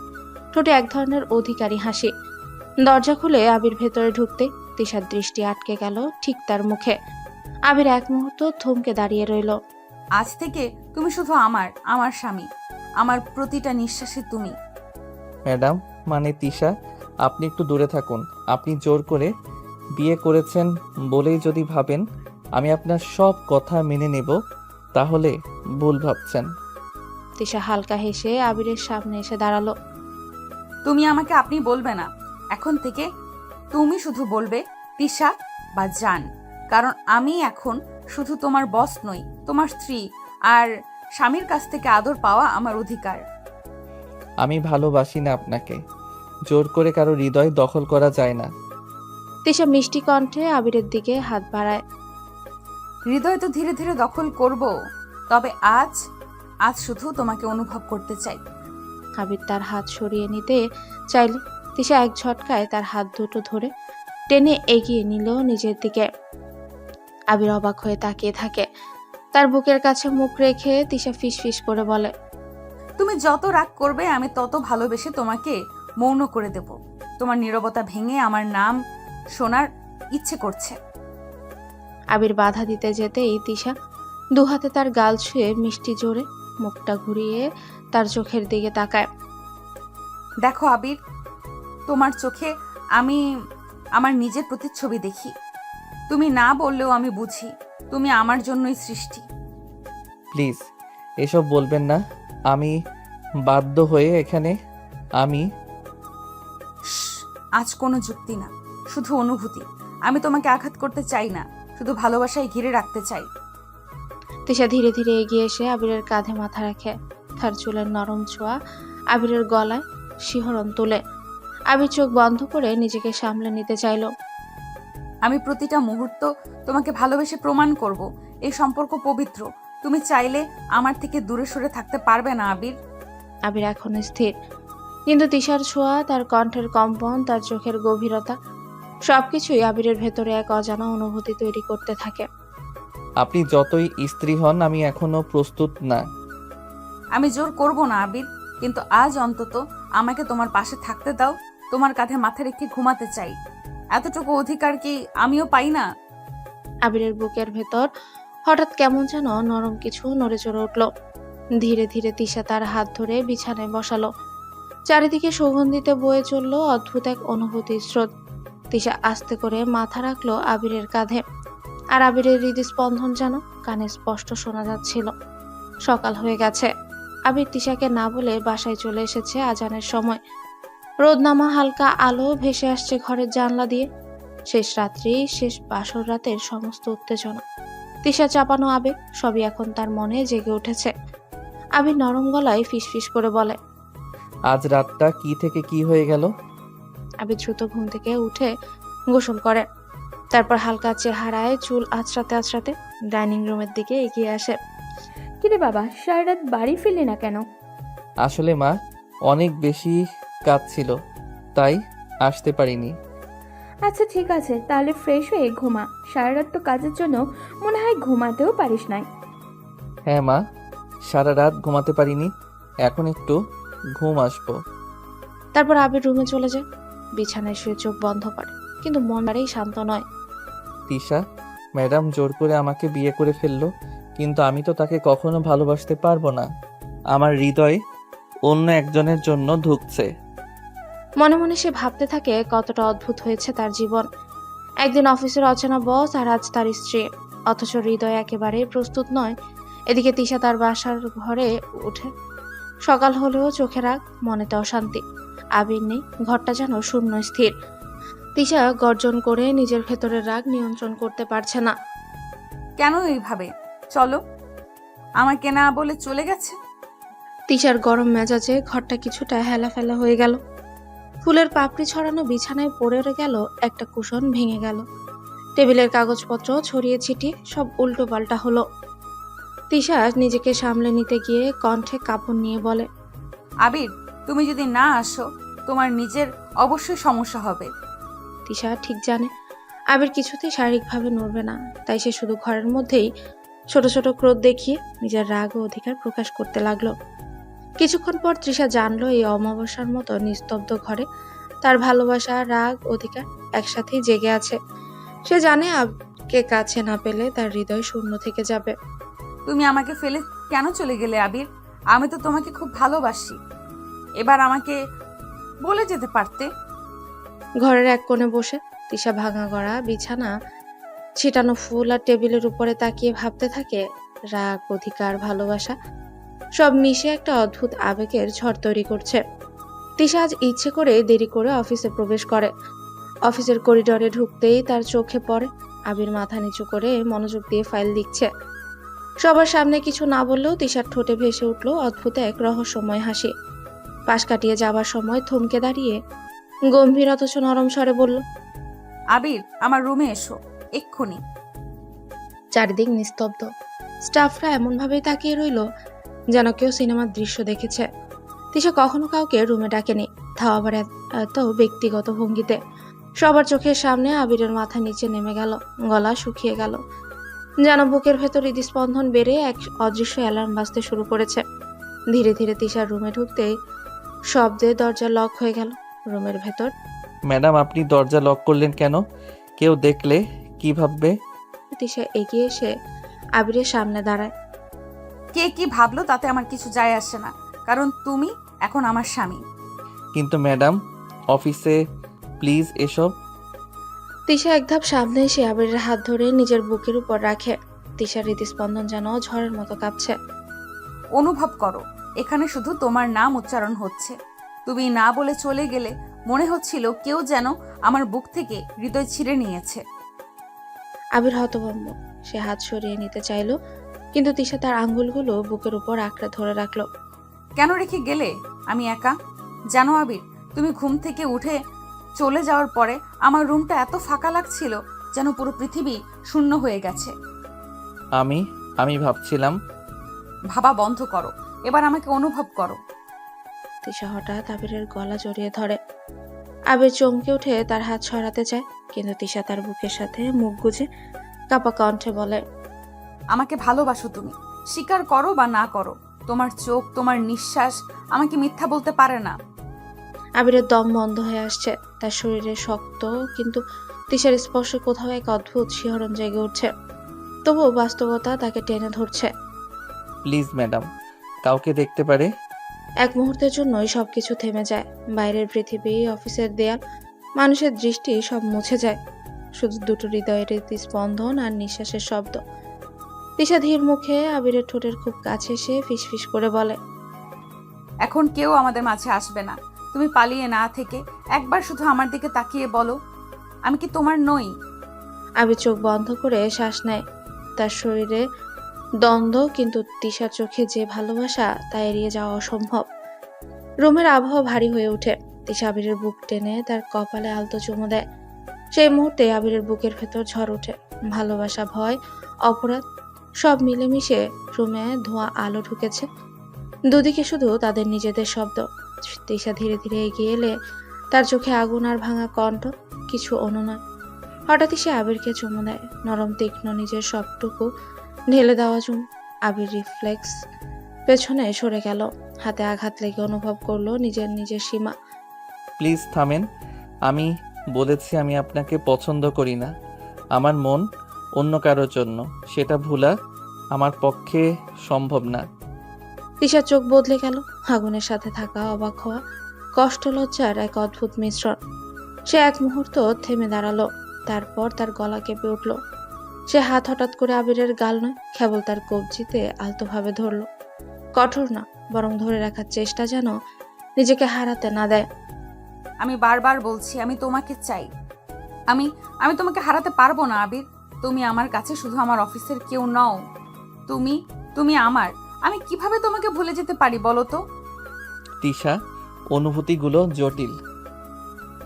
ঠোঁটে এক ধরনের অধিকারী হাসি। দরজা খুলে আবির ভেতরে ঢুকতে তিশার দৃষ্টি আটকে গেল ঠিক তার মুখে। আবির এক মুহূর্ত থমকে দাঁড়িয়ে রইল। আজ থেকে তুমি শুধু আমার স্বামী, আমার প্রতিটা নিঃশ্বাসে তুমি। ম্যাডাম মানে তিশা, আপনি একটু দূরে থাকুন। আপনি জোর করে বিয়ে করেছেন বলেই যদি ভাবেন আমি আপনার সব কথা মেনে নেব, তাহলে ভুল ভাবছেন। তিশা হালকা হেসে আবিরের সামনে এসে দাঁড়ালো। তুমি আমাকে আপনি বলবে না, এখন থেকে তুমি শুধু বলবে তিশা বা জান। কারণ আমি এখন শুধু তোমার বস নই, তোমার স্ত্রী, আর স্বামীর কাছ থেকে আদর পাওয়া আমার অধিকার। আমি ভালোবাসি না আপনাকে, জোর করে কারো হৃদয় দখল করা যায় না। তিশা মিষ্টি কণ্ঠে আবিরের দিকে হাত বাড়ায়। হৃদয় তো ধীরে ধীরে দখল করব, তবে আজ শুধু তোমাকে অনুভব করতে চাই। আবির তার হাত সরিয়ে নিতে চাইলে তিশা এক ঝটকায় তার হাত দুটো ধরে টেনে এগিয়ে নিল নিজের দিকে। আবির অবাক হয়ে তাকিয়ে থাকে। তার বুকের কাছে মুখ রেখে তিশা ফিসফিস করে বলে, তুমি যত রাগ করবে আমি তত ভালোবেসে তোমাকে মৌন করে দেব। তোমার নীরবতা ভেঙে আমার নাম শোনার ইচ্ছে করছে। আবির বাধা দিতে যেতেই তিশা দুহাতে তার গাল ছুঁয়ে মিষ্টি জোরে মুখটা ঘুরিয়ে তার চোখের দিকে তাকায়। দেখো আবির, তোমার চোখে আমি আমার নিজের প্রতিচ্ছবি দেখি। তুমি না বললেও আমি বুঝি তুমি আমার জন্যই সৃষ্টি। প্লিজ এসব বলবেন না, আমি বাধ্য হয়ে এখানে। আমি শ্শ্, আজ কোনো যুক্তি না, শুধু অনুভূতি। আমি তোমাকে আঘাত করতে চাই না, শুধু ভালোবাসায় ঘিরে রাখতে চাই। তিশা ধীরে ধীরে এগিয়ে এসে আবিরের কাঁধে মাথা রাখে। তার চুলের নরম ছোঁয়া আবিরের গলায় শিহরণ তোলে। আবির চোখ বন্ধ করে নিজেকে সামলে নিতে চাইল। আমি প্রতিটা মুহূর্ত তোমাকে ভালোবেসে প্রমাণ করব এই সম্পর্ক পবিত্র। তুমি চাইলে আমার থেকে দূরে সরে থাকতে পারবে না আবির। আবির এখন স্থির, কিন্তু তিশার ছোঁয়া, তার কণ্ঠের কম্পন, তার চোখের গভীরতা সবকিছুই আবিরের ভেতরে এক অজানা অনুভূতি তৈরি করতে থাকে। আপনি যতই স্ত্রী হন আমি এখনো প্রস্তুত না। আমি জোর করব না আবির, কিন্তু আজ অন্তত আমাকে তোমার পাশে থাকতে দাও। তোমার কাঁধে মাথা রেখে ঘুমাতে চাই। এতটুকু অধিকার কি আমিও পাই না? আবিরের বুকের ভেতর হঠাৎ কেমন যেন নরম কিছু নড়ে চড়ে উঠল। ধীরে ধীরে তিশা তার হাত ধরে বিছানায় বসালো। চারিদিকে সুগন্ধিতে বয়ে চলল অদ্ভুত এক অনুভূতির স্রোত। তিশা আস্তে করে মাথা রাখলো আবিরের কাঁধে, আর আবিরের হৃদস্পন্দন যেন কানে স্পষ্ট শোনা যাচ্ছিল। সকাল হয়ে গেছে। আবির তিশাকে না বলে বাসায় চলে এসেছে আজানের সময়। রোদ নামা হালকা আলো ভেসে আসছে ঘরের জানলা দিয়ে। শেষ রাত্রি, শেষ বাসর রাতের সমস্ত উত্তেজনা, তিশা চাপানো আবেগ সবই এখন তার মনে জেগে উঠেছে। আবির নরম গলায় ফিসফিস করে বলে, আজ রাতটা কি থেকে কি হয়ে গেল? আবির দ্রুত ঘুম থেকে উঠে গোসল করে। তারপর হালকা চেহারায় চুল আঁচড়াতে আঁচড়াতে ডাইনিং রুমের দিকে এগিয়ে আসে। কিরে বাবা, সারা রাত বাড়ি ফিরলি না কেন? আসলে মা, অনেক বেশি কাজ ছিল, তাই আসতে পারিনি। আচ্ছা ঠিক আছে, তাহলে ফ্রেশ হয়ে ঘুমা। সারা রাত তো কাজের জন্য মনে হয় ঘুমাতেও পারিস নাই। হ্যাঁ মা, সারা রাত ঘুমাতে পারিনি, এখন একটু ঘুম আসবো। তারপর আবির রুমে চলে যায়। বিছানায় শুয়ে চোখ বন্ধ করে, কিন্তু মন বাড়েই শান্ত নয়। তিশা ম্যাডাম জোর করে আমাকে বিয়ে করে ফেললো, কিন্তু আমি তো তাকে কখনো ভালোবাসতে পারবো না। আমার হৃদয় অন্য একজনের জন্য ধুঁকছে। মনে মনে সে ভাবতে থাকে কতটা অদ্ভুত হয়েছে তার জীবন। একদিন অফিসের অচেনা বস, আর আজ তার স্ত্রী, অথচ হৃদয় একেবারে প্রস্তুত নয়। এদিকে তিশা তার বাসার ঘরে উঠে। সকাল হলেও চোখে রাগ, মনেতে অশান্তি। আবির নেই, ঘরটা যেন শূন্য স্থির। তিশা গর্জন করে নিজের ভেতরের রাগ নিয়ন্ত্রণ করতে পারছে না। কেন এইভাবে? চলো, আমাকে না বলে চলে গেছে। তিশার গরম মেজাজে ঘরটা কিছুটা হেলাফেলা হয়ে গেল। ফুলের পাপড়ি ছড়ানো বিছানায় পড়ে গেল একটা কুশন, ভেঙে গেল। টেবিলের কাগজপত্র ছড়িয়ে ছিটিয়ে সব উল্টো পাল্টা হলো। তিশা নিজেকে সামলে নিতে গিয়ে কণ্ঠে কাঁপন নিয়ে বলে, আবির, তুমি যদি না আসো তোমার নিজের অবশ্যই সমস্যা হবে। তিশা ঠিক জানে আবির কিছুতেই শারীরিকভাবে নড়বে না, তাই সে শুধু ঘরের মধ্যেই ছোট ছোট ক্রোধ দেখিয়ে নিজের রাগ ও অধিকার প্রকাশ করতে লাগলো। কিছুক্ষণ পর তৃষা জানলো এই অমাবস্যার মতো নিস্তব্ধ ঘরে তার ভালোবাসা, রাগ, অধিকার একসাথেই জেগে আছে। সে জানে আবিরকে কাছে না পেলে তার হৃদয় শূন্য থেকে যাবে। তুমি আমাকে ফেলে কেন চলে গেলে আবির? আমি তো তোমাকে খুব ভালোবাসি। এবার আমাকে বলে যেতে পারতে। ঘরের এক কোণে বসে তৃষা ভাঙা গড়া বিছানা, ছিটানো ফুল আর টেবিলের উপরে তাকিয়ে ভাবতে থাকে রাগ, অধিকার, ভালোবাসা সব মিশে একটা অদ্ভুত আবেগের ঝড় তৈরি করছে। তৃষা আজ ইচ্ছে করে দেরি করে অফিসে প্রবেশ করে। অফিসের করিডোরে ঢুকতেই তার চোখে পড়ে আবির মাথা নিচু করে মনোযোগ দিয়ে ফাইল লিখছে। সবার সামনে কিছু না বললেও তৃষার ঠোঁটে ভেসে উঠল অদ্ভুত এক রহস্যময় হাসি। পাশ কাটিয়ে যাবার সময় থমকে দাঁড়িয়ে গম্ভীর অথচ নরম স্বরে বলল, আবির, আমার রুমে এসো এক্ষুনি। চারিদিক নিস্তব্ধ। স্টাফরা এমনভাবেই তাকিয়ে রইল যেন কেউ সিনেমার দৃশ্য দেখেছে। তৃষা কখনো কাউকে রুমে ডাকেনি, তাও আবার এত ব্যক্তিগত ভঙ্গিতে। সবার চোখের সামনে আবিরের মাথা নিচে নেমে গেল, গলা শুকিয়ে গেল, যেন বুকের ভেতর হৃদস্পন্দন বেড়ে এক অদৃশ্য অ্যালার্ম বাজতে শুরু করেছে। ধীরে ধীরে তৃষার রুমে ঢুকতেই শব্দে দরজা লক হয়ে গেল। রুমের ভেতর, ম্যাডাম আপনি দরজা লক করলেন কেন? কেউ দেখলে কি ভাববে? তৃষা এগিয়ে এসে আবিরের সামনে দাঁড়ায়। কে কি ভাবলো তাতে আমার কিছু যায় আসে না, কারণ তুমি এখন আমার স্বামী। কিন্তু ম্যাডাম, অফিসে প্লিজ এসব। তৃষা এক ধাপ সামনে এসে আবিরের হাত ধরে নিজের বুকের উপর রাখে। তৃষার হৃদস্পন্দন যেন ঝড়ের মতো কাঁপছে। অনুভব করো, এখানে শুধু তোমার নাম উচ্চারণ হচ্ছে। তুমি না বলে চলে গেলে মনে হচ্ছিল কেউ যেন আমার বুক থেকে হৃদয় ছিঁড়ে নিয়েছে। আবির হতভম্ব। সে হাত সরিয়ে নিতে চাইল, কিন্তু তৃষা তার আঙ্গুলগুলো বুকের উপর আঁকড়ে ধরে রাখলো। কেন রেখে গেলে? আমি একা। জানো আবির, তুমি ঘুম থেকে উঠে চলে যাওয়ার পরে আমার রুমটা এত ফাঁকা লাগছিল যেন পুরো পৃথিবী শূন্য হয়ে গেছে। আমি ভাবছিলাম। ভাবা বন্ধ করো, এবার আমাকে অনুভব করো। তৃষা হঠাৎ আবিরের গলা জড়িয়ে ধরে। আবির চমকে উঠে তার হাত সরাতে চায়, কিন্তু তৃষা তার বুকের সাথে মুখ গুজে কাঁপা কণ্ঠে বলে, আমাকে ভালোবাসো তুমি, স্বীকার করো বা না করো। তোমার চোখ, তোমার নিঃশ্বাস আমাকে মিথ্যা বলতে পারে না। আবিরের দম বন্ধ হয়ে আসছে। তার শরীরে শক্ত, কিন্তু তৃষার স্পর্শে কোথাও এক অদ্ভুত শিহরণ জেগে উঠছে। তবুও বাস্তবতা তাকে টেনে ধরছে। প্লিজ ম্যাডাম, কাউকে দেখতে পারে। এক মুহূর্তের জন্যই সবকিছু থেমে যায়। বাইরের পৃথিবী, অফিসের দেয়াল, মানুষের দৃষ্টি সব মুছে যায়। শুধু দুটো হৃদয়ের স্পন্দন আর নিঃশ্বাসের শব্দ। তৃষা ধীর মুখে আবিরের ঠোঁটের খুব কাছে এসে ফিসফিস করে বলে, এখন কেউ আমাদের মাঝে আসবে না। তুমি পালিয়ে না থেকে একবার শুধু আমার দিকে তাকিয়ে বলো, আমি কি তোমার নই? আবির চোখ বন্ধ করে শ্বাস নেয়। তার শরীরে দ্বন্দ্ব, কিন্তু তৃষার চোখে যে ভালোবাসা তা এড়িয়ে যাওয়া অসম্ভব। রুমের আবহাওয়া ভারী হয়ে ওঠে। তৃষা আবিরের বুক টেনে তার কপালে আলতো চুমু দেয়। সেই মুহূর্তে আবিরের বুকের ভেতর ঝড় ওঠে। ভালোবাসা, ভয়, অপরাধ সব মিলেমিশে রুমে ধোঁয়া আলো ঢুকেছে। দুদিকে শুধু তাদের নিজেদের শব্দ। তৃষা ধীরে ধীরে এগিয়ে এলে তার চোখে আগুন আর ভাঙা কণ্ঠ, কিছু অনুনয়। হঠাৎই সে আবিরকে চুমু দেয়, নরম তীক্ষ্ণ, নিজের সবটুকু ঢেলে দেওয়া চুমু। আবির রিফ্লেক্স পেছনে সরে গেল। হাতে আঘাত লেগে অনুভব করলো নিজের সীমা। প্লিজ থামেন। আমি বলেছি আমি আপনাকে পছন্দ করি না। আমার মন অন্য কারোর জন্য, সেটা ভোলা আমার পক্ষে সম্ভব না। তৃষার চোখ বদলে গেল। আগুনের সাথে থাকা অবাক হওয়া, কষ্ট, লজ্জার এক অদ্ভুত মিশ্রণ। সে এক মুহূর্ত থেমে দাঁড়ালো, তারপর তার গলা কেঁপে উঠল। সে হাত হঠাৎ করে আবিরের গাল নয়, কেবল তার কবজিতে আলতোভাবে ধরল। কঠোর না, বরং ধরে রাখার চেষ্টা, যেন নিজেকে হারাতে না দেয়। আমি বারবার বলছি আমি তোমাকে চাই। আমি আমি তোমাকে হারাতে পারবো না আবির। তুমি আমার কাছে শুধু আমার অফিসের কেউ নও। তুমি আমার। আমি কিভাবে তোমাকে ভুলে যেতে পারি বলো তো? তৃষা, অনুভূতিগুলো জটিল।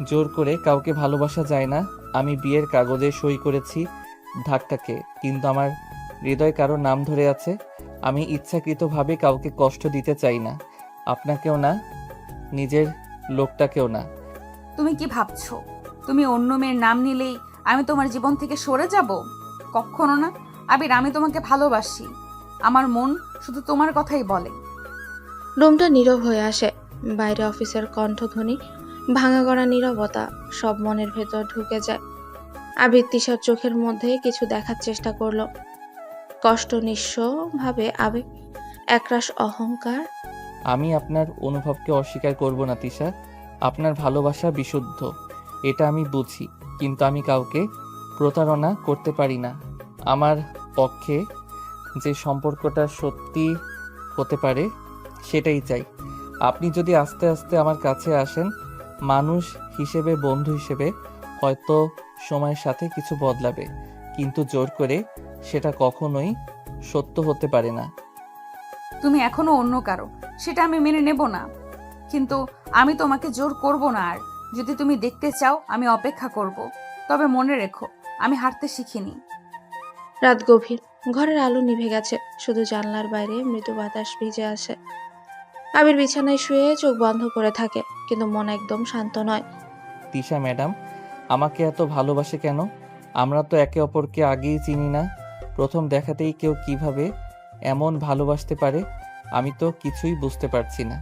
জোর করে কাউকে ভালোবাসা যায় না। আমি বিয়ের কাগজে সই করেছি ধাক্কাকে, কিন্তু আমার হৃদয় কারো নাম ধরে আছে। আমি ইচ্ছাকৃতভাবে কাউকে কষ্ট দিতে চাই না, আপনাকেও না, নিজের লোকটাকেও না। তুমি কি ভাবছো তুমি অন্য মেয়ের নাম নিলেই আমি তোমার জীবন থেকে সরে যাব? কখনো না আবির, আমি তোমাকে ভালোবাসি। আমার মন শুধু তোমার কথাই বলে। রুমটা নীরব হয়ে আসে। বাইরে অফিসের কণ্ঠধ্বনি, ভাঙা গড়া নীরবতা সব মনের ভেতর ঢুকে যায়। আবির তিশার চোখের মধ্যে কিছু দেখার চেষ্টা করলো। কষ্ট, নিঃস্ব ভাবে আবেগ, একরাশ অহংকার। আমি আপনার অনুভবকে অস্বীকার করব না তিশা। আপনার ভালোবাসা বিশুদ্ধ, এটা আমি বুঝি, কিন্তু আমি কাউকে প্রতারণা করতে পারি না। আমার পক্ষে যে সম্পর্কটা সত্যি হতে পারে সেটাই চাই। আপনি যদি আস্তে আস্তে আমার কাছে আসেন, মানুষ হিসেবে, বন্ধু হিসেবে, হয়তো সময়ের সাথে কিছু বদলাবে, কিন্তু জোর করে সেটা কখনোই সত্য হতে পারে না। তুমি এখনো অন্য কারো, সেটা আমি মেনে নেব না, কিন্তু আমি তোমাকে জোর করব না। আর যদি তুমি দেখতে চাও, আমি অপেক্ষা করব। তবে মনে রেখো, আমি হারতে শিখিনি। রাত গভীর, ঘরের আলো নিভে গেছে, শুধু জানলার বাইরে মৃদু বাতাস ভিজে আসে। আবির বিছানায় শুয়ে চোখ বন্ধ করে থাকে, কিন্তু মন একদম শান্ত নয়। তিশা ম্যাডাম আমাকে এত ভালোবাসে কেন? আমরা তো একে অপরকে আগেই চিনি না। প্রথম দেখাতেই কেউ কিভাবে এমন ভালোবাসতে পারে আমি তো কিছুই বুঝতে পারছি না।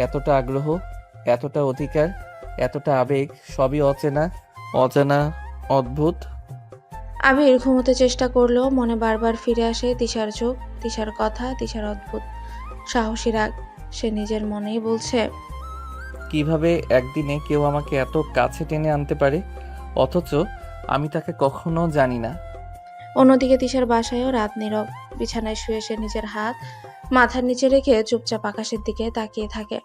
এতটা আগ্রহ, এতটা অধিকার, এতটা আবেগ, সবই অচেনা, অজানা, অদ্ভুত। আবির ঘুমোতে চেষ্টা করলেও মনে বারবার ফিরে আসে তিশার চোখ, তিশার কথা, তিশার অদ্ভুত সাহসী রাগ। সে নিজের মনেই বলছে, কিভাবে একদিনে কেউ আমাকে এত কাছে টেনে আনতে পারে, অথচ আমি তাকে কখনো জানি না। অন্যদিকে তিশার বাসায়ও রাত নীরব। বিছানায় শুয়ে সে নিজের হাত মাথার নিচে রেখে চুপচাপ আকাশের দিকে তাকিয়ে থাকে।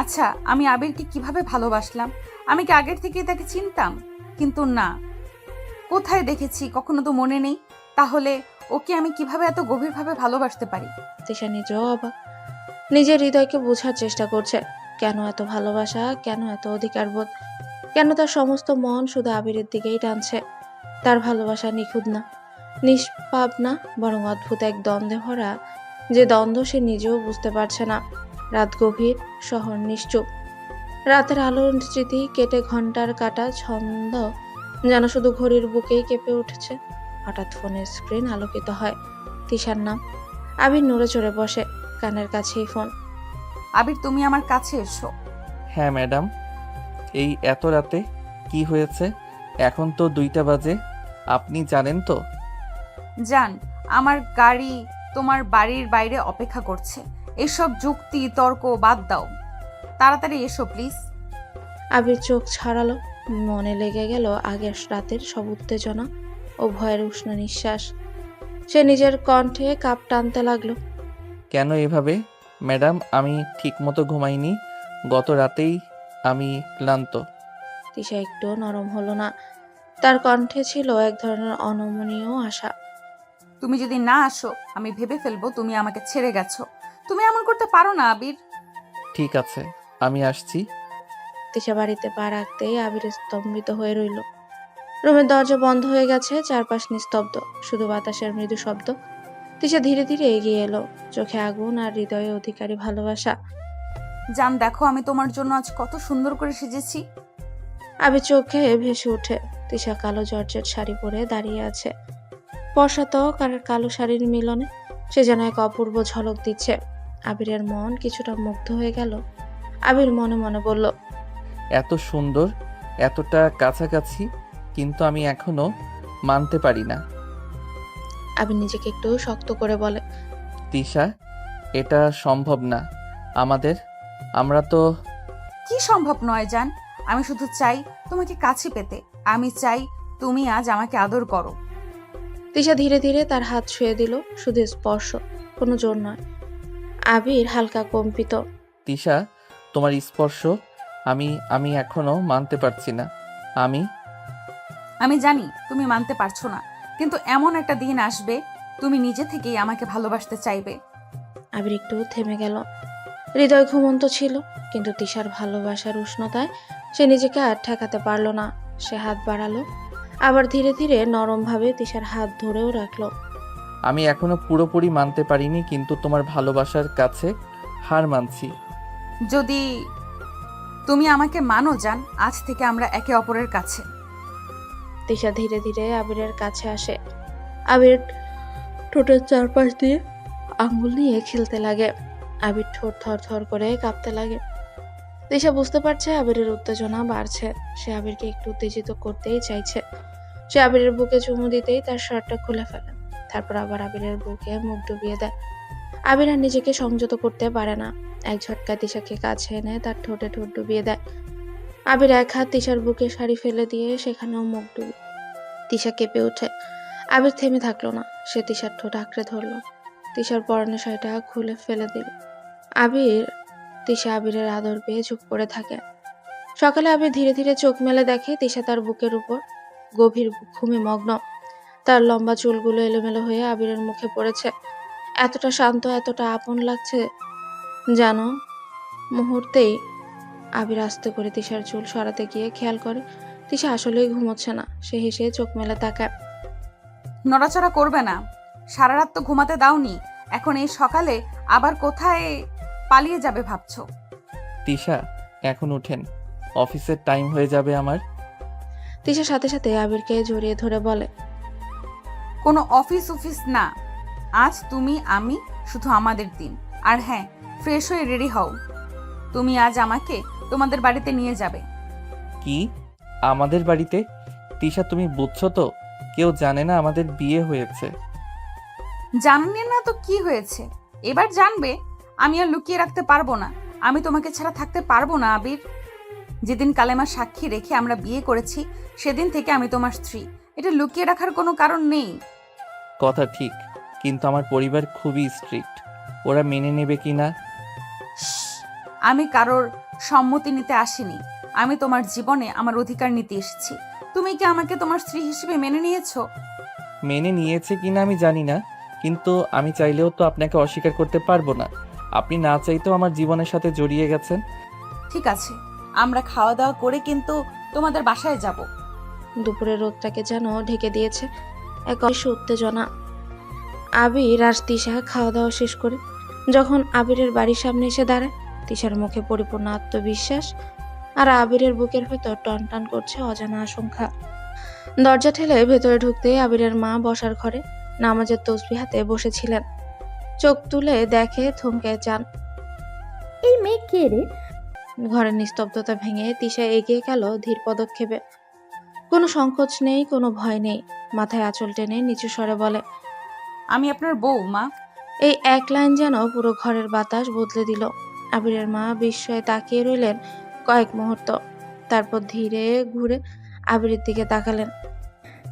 আচ্ছা, আমি আবিরকে কিভাবে ভালোবাসলাম? আমি কি আগের থেকেই তাকে চিনতাম? কিন্তু না, কোথায় দেখেছি কখনো তো মনে নেই। তাহলে ওকে আমি কিভাবে এত গভীরভাবে ভালোবাসতে পারি? তিশা নিজেও অবাক, নিজের হৃদয়কে বোঝার চেষ্টা করছে। কেন এত ভালোবাসা, কেন এত অধিকারবোধ, কেন তার সমস্ত মন শুধু আবিরের দিকেই টানছে? তার ভালোবাসা নিখুঁত না, নিষ্পাপ না, বরং অদ্ভুত এক দ্বন্দ্বে ভরা, যে দ্বন্দ্ব সে নিজেও বুঝতে পারছে না। রাত গভীর, শহর নিশ্চুপ। রাতের আলোর স্মৃতি কেটে ঘন্টার কাটা ছন্দ যেন শুধু ঘড়ির বুকেই কেঁপে উঠেছে। হঠাৎ ফোনের স্ক্রিন আলোকিত হয়। তিশার নাম। আবির নড়ে চড়ে বসে, কানের কাছেই ফোন। আবির, তুমি আমার কাছে এসো। হ্যাঁ ম্যাডাম। এই এত রাতে কি হয়েছে? এখন তো 2টা বাজে। আপনি জানেন তো? জান, আমার গাড়ি তোমার বাড়ির বাইরে অপেক্ষা করছে। এসব যুক্তি তর্ক বাদ দাও, তাড়াতাড়ি এসো প্লিজ। আবির চোখ ছাড়ালো। মনে লেগে গেল আগের রাতের সব উত্তেজনা ও ভয়ের উষ্ণ নিঃশ্বাস। সে নিজের কণ্ঠে কাপ টানতে লাগলো। কেন এভাবে? ম্যাডাম আমি ঠিকমতো ঘুমাইনি, গত রাতেই আমি ক্লান্ত। তিশা একটু নরম হলো না। তার কণ্ঠে ছিল এক ধরনের অনমনীয় আশা। তুমি যদি না আসো, আমি ভেবে ফেলবো তুমি আমাকে ছেড়ে গেছো। তুমি এমন করতে পারো না আবির। ঠিক আছে, আমি আসছি। তিশা বাড়িতে পা রাখতেই আবির স্তম্ভিত হয়ে রইল। রুমের দরজা বন্ধ হয়ে গেছে, চারপাশ নিস্তব্ধ, শুধু বাতাসের মৃদু শব্দ। তিশা ধীরে ধীরে এগিয়ে এলো, চোখে আগুন আর হৃদয়ে অধিকারী ভালোবাসা। জান, দেখো আমি তোমার জন্য আজ কত সুন্দর করে সেজেছি। আবির চোখে ভেসে ওঠে। তিশা কালো জর্জেট শাড়ি পরে দাঁড়িয়ে আছে। পশাতক আর কালো শাড়ির মিলনে সে যেন এক অপূর্ব ঝলক দিচ্ছে। আবিরের মন কিছুটা মুগ্ধ হয়ে গেল। আবির মনে মনে বলল, এত সুন্দর, এতটা কাছাকাছি, কিন্তু আমি এখনো মানতে পারি না। আবির নিজেকে একটু শক্ত করে বলে, তিশা এটা সম্ভব না আমাদের। আমরা তো কি সম্ভব নয় জান? আমি শুধু চাই তোমাকে কাছে পেতে। আমি চাই তুমি আজ আমাকে আদর করো। তিশা ধীরে ধীরে তার হাত ছুঁয়ে দিল, শুধু স্পর্শ, কোনো জোর নয়। আবির হালকা কম্পিত। তিশা তোমার স্পর্শ আমি এখনো মানতে পারছি না। আমি জানি তুমি মানতে পারছো না, কিন্তু এমন একটা দিন আসবে তুমি নিজে থেকেই আমাকে ভালোবাসতে চাইবে। আবির একটু থেমে গেল। হৃদয় ঘুমন্ত ছিল, কিন্তু তিশার ভালোবাসার উষ্ণতায় সে নিজেকে আর ঠেকাতে পারল না। সে হাত বাড়ালো, আবার ধীরে ধীরে নরমভাবে তিশার হাত ধরেও রাখলো। আমি এখনো পুরোপুরি মানতে পারিনি, কিন্তু তোমার ভালোবাসার কাছে হার মানছি। যদি তুমি আমাকে মানো জান, আজ থেকে আমরা একে অপরের কাছে। তিশা ধীরে ধীরে আবিরের কাছে আসে। আবির ঠোঁটের চারপাশ দিয়ে আঙ্গুল নিয়ে খেলতে লাগে। আবির ঠোঁট থর করে কাঁপতে লাগে। তিশা বুঝতে পারছে আবিরের উত্তেজনা বাড়ছে। সে আবিরকে একটু উত্তেজিত করতেই চাইছে। সে আবিরের বুকে চুমু দিতেই তার শার্টটা খুলে ফেলে, তারপর আবার আবিরের বুকে মুখ ডুবিয়ে দেয়। আবির আর নিজেকে সংযত করতে পারে না, এক ঝটকায় তিশাকে কাছে এনে তার ঠোঁটে ঠোঁট ডুবিয়ে দেয়। আবির এক হাত তিশার বুকে শাড়ি ফেলে দিয়ে সেখানেও মুখ ডুবি। তিশা কেঁপে ওঠে। আবির থেমে থাকলো না, সে তিশার ঠোঁট আঁকড়ে ধরলো, তিশার পরনের শাড়িটা খুলে ফেলে দিল। তিশা আবিরের আদর পেয়ে চুপ করে থাকে। সকালে আবির ধীরে ধীরে চোখ মেলে দেখে তিশা তার বুকের উপর গভীর ঘুমে মগ্ন। তার লম্বা চুলগুলো এলোমেলো হয়ে আবিরের মুখে পড়েছে। এতটা শান্ত, এতটা আপন লাগছে যেন। মুহূর্তেই আবির আস্তে করে তিশার চুল সরাতে গিয়ে খেয়াল করে তিশা আসলেই ঘুমোচ্ছে না। সে হেসে চোখ মেলে তাকায়। নড়াচড়া করবে না, সারা রাত তো ঘুমাতে দাওনি, এখন এই সকালে আবার কোথায় পালিয়ে যাবে ভাবছো? তিশা, এখন উঠেন, অফিসের টাইম হয়ে যাবে আমার। তিশার সাথে সাথে আবিরকে জড়িয়ে ধরে বলে, কোনো অফিস না, আজ তুমি আমি শুধু আমাদের দিন। আর হ্যাঁ, ফ্রেশ হয়ে রেডি হও, তুমি আজ আমাকে তোমাদের বাড়িতে নিয়ে যাবে। কি? আমাদের বাড়িতে? তিশা, তুমি বুঝছো তো, কেউ জানে না আমাদের বিয়ে হয়েছে। জানলে না তো কি হয়েছে, এবার জানবে। আমি আর লুকিয়ে রাখতে পারবো না, আমি তোমাকে ছাড়া থাকতে পারবো না আবির। যেদিন কালেমার সাক্ষী রেখে আমরা বিয়ে করেছি সেদিন থেকে আমি তোমার স্ত্রী, এটা লুকিয়ে রাখার কোনো কারণ নেই। কথা ঠিক, কিন্তু আমার পরিবার খুবই স্ট্রিক্ট, ওরা মেনে নেবে কি না। আমি কারোর সম্মতি নিতে আসিনি, আমি তোমার জীবনে আমার অধিকার নিতে এসেছি। তুমি কি আমাকে তোমার স্ত্রী হিসেবে মেনে নিয়েছো? মেনে নিয়েছে কিনা আমি জানি না, কিন্তু আমি চাইলেও তো আপনাকে অস্বীকার করতে পারবো না। আপনি না চাইতেও আমার জীবনের সাথে জড়িয়ে গেছেন। ঠিক আছে, আমরা খাওয়া দাওয়া করে কিন্তু তোমাদের বাসায় যাব। দুপুরের রোদটাকে যেন ঢেকে দিয়েছে এক অদৃশ্য উত্তেজনা। আবির আর তিশা খাওয়া দাওয়া শেষ করে যখন আবিরের বাড়ির সামনে এসে দাঁড়ায়, তিশার মুখে পরিপূর্ণ আত্মবিশ্বাস, আর আবিরের বুকের ভেতর টন টন করছে অজানা আশঙ্কা। দরজা ঠেলে ভেতরে ঢুকতেই আবিরের মা বসার ঘরে নামাজের তসবিহ হাতে বসেছিলেন। চোখ তুলে দেখে থমকে যান। এই মেয়ে কে রে? ঘরের নিস্তব্ধতা ভেঙে তিশা এগিয়ে গেল ধীর পদক্ষেপে। কোনো সংকোচ নেই, কোনো ভয় নেই, মাথায় আঁচল টেনে নিচু স্বরে বলে, আমি আপনার বউ, মা। এই এক লাইন যেন পুরো ঘরের বাতাস বদলে দিল। আবিরের মা বিস্ময়ে তাকিয়ে রইলেন কয়েক মুহূর্ত, তারপর ধীরে ঘুরে আবিরের দিকে তাকালেন।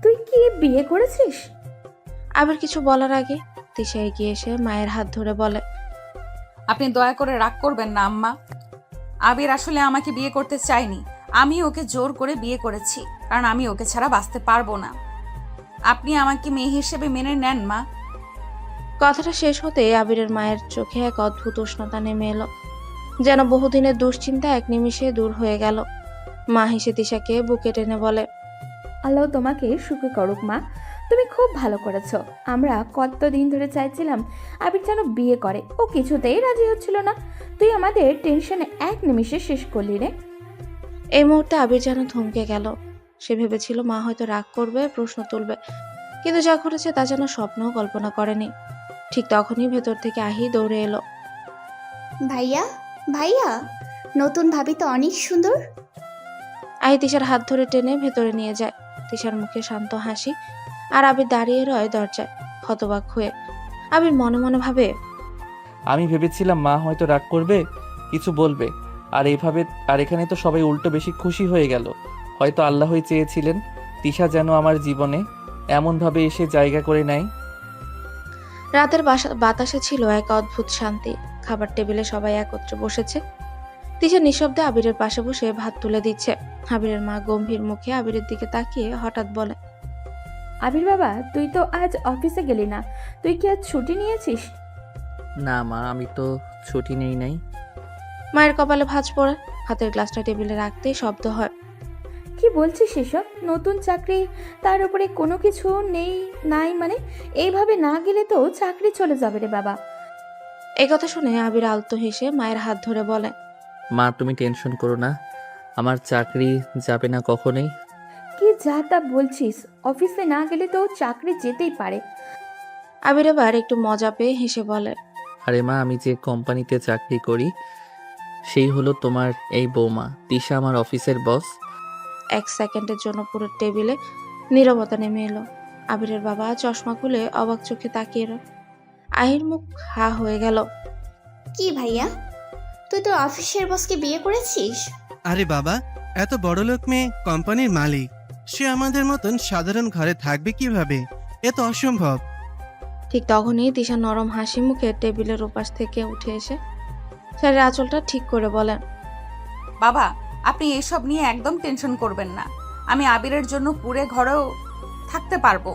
তুই কি বিয়ে করেছিস? আবির কিছু বলার আগে তিশা এগিয়ে এসে মায়ের হাত ধরে বলে, আপনি দয়া করে রাগ করবেন না আম্মা, আবির আসলে আমাকে বিয়ে করতে চাইনি, আমি ওকে জোর করে বিয়ে করেছি, কারণ আমি ওকে ছাড়া বাঁচতে পারবো না। আপনি আমাকে মেয়ে হিসেবে মেনে নেন মা। কথাটা শেষ হতে আবিরের মায়ের চোখে এক অদ্ভুত উষ্ণতা নেমে এলো, যেন বহুদিনের দুশ্চিন্তা এক নিমিষে দূর হয়ে গেল। মা হেসে তিশাকে বুকে টেনে বলে, আল্লাহ তোমাকে সুখী করুক মা, তুমি খুব ভালো করেছো। আমরা কতদিন ধরে চাইছিলাম আবির যেন বিয়ে করে, ও কিছুতেই রাজি হচ্ছিল না। তুই আমাদের টেনশনে এক নিমিষে শেষ করলি রে। এই মুহূর্তে আবির যেন থমকে গেল। সে ভেবেছিল মা হয়তো রাগ করবে, প্রশ্ন তুলবে, কিন্তু যা ঘটেছে তা যেন স্বপ্নও কল্পনা করেনি। ঠিক তখনই ভেতর থেকে আহি দৌড়ে এলো। ভাইয়া, ভাইয়া, নতুন ভাবি তো অনেক সুন্দর। আহি তিশার হাত ধরে টেনে ভেতরে নিয়ে যায়। তিশার মুখে শান্ত হাসি, আর আবির দাঁড়িয়ে রয় দরজায় হতবাক হয়ে। আবির মনে মনে ভাবে, আমি ভেবেছিলাম মা হয়তো রাগ করবে, কিছু বলবে, আর এখানে তো সবাই উল্টো বেশি খুশি হয়ে গেল। হয়তো আল্লাহই চেয়েছিলেন তিশা যেন আমার জীবনে এমনভাবে এসে জায়গা করে নেয়। রাতের বাতাসে ছিল এক অদ্ভুত শান্তি। খাবার টেবিলে সবাই একত্রে বসেছে। তিশা নিঃশব্দে আবিরের পাশে বসে ভাত তুলে দিচ্ছে। আবিরের মা গম্ভীর মুখে আবিরের দিকে তাকিয়ে হঠাৎ বলে, আবির বাবা, তুই তো আজ অফিসে গেলি না, তুই কি আজ ছুটি নিয়েছিস? না মা, আমি তো ছুটি নেই নাই। মায়ের কপালে ভাঁজ পড়ে। হাতের গ্লাসটা টেবিলে রাখতেই শব্দ হয়। কি বলছিস এসব? নতুন চাকরি, তার উপরে কোনো কিছু নেই নাই মানে? এইভাবে না গেলে তো চাকরি চলে যাবে রে বাবা। এই কথা শুনে আবির আলতো হেসে মায়ের হাত ধরে বলে, মা তুমি টেনশন করো না, আমার চাকরি যাবে না কখনোই। কি যা তা বলছিস? অফিসে না গেলে তো চাকরি যেতেই পারে। আবির এবার একটু মজা পেয়ে হেসে বলে, আরে মা, আমি যে কোম্পানিতে চাকরি করি সেই হলো তোমার এই বৌমা। তিশা আমার অফিসের বস। এক সেকেন্ডের জন্য পুরো টেবিলে নীরবতা নেমে এলো। আবিরের বাবা চশমা খুলে অবাক চোখে তাকিয়ে রয়। আহির মুখ হা হয়ে গেল। কি ভাইয়া, তুই তোর অফিসের বসকে বিয়ে করেছিস? আরে বাবা, এত বড়লোক মেয়ে কোম্পানির মালিক, সে আমাদের মতন সাধারণ ঘরে থাকবে কিভাবে? এ তো অসম্ভব। ঠিক তখনই তিশা নরম হাসি মুখে টেবিলের ওপাশ থেকে উঠে এসে শাড়ির আঁচলটা ঠিক করে বলেন, বাবা, আপনি এসব নিয়ে একদম টেনশন করবেন না। আমি আবিরের জন্য পুরে ঘরেও থাকতে পারবো।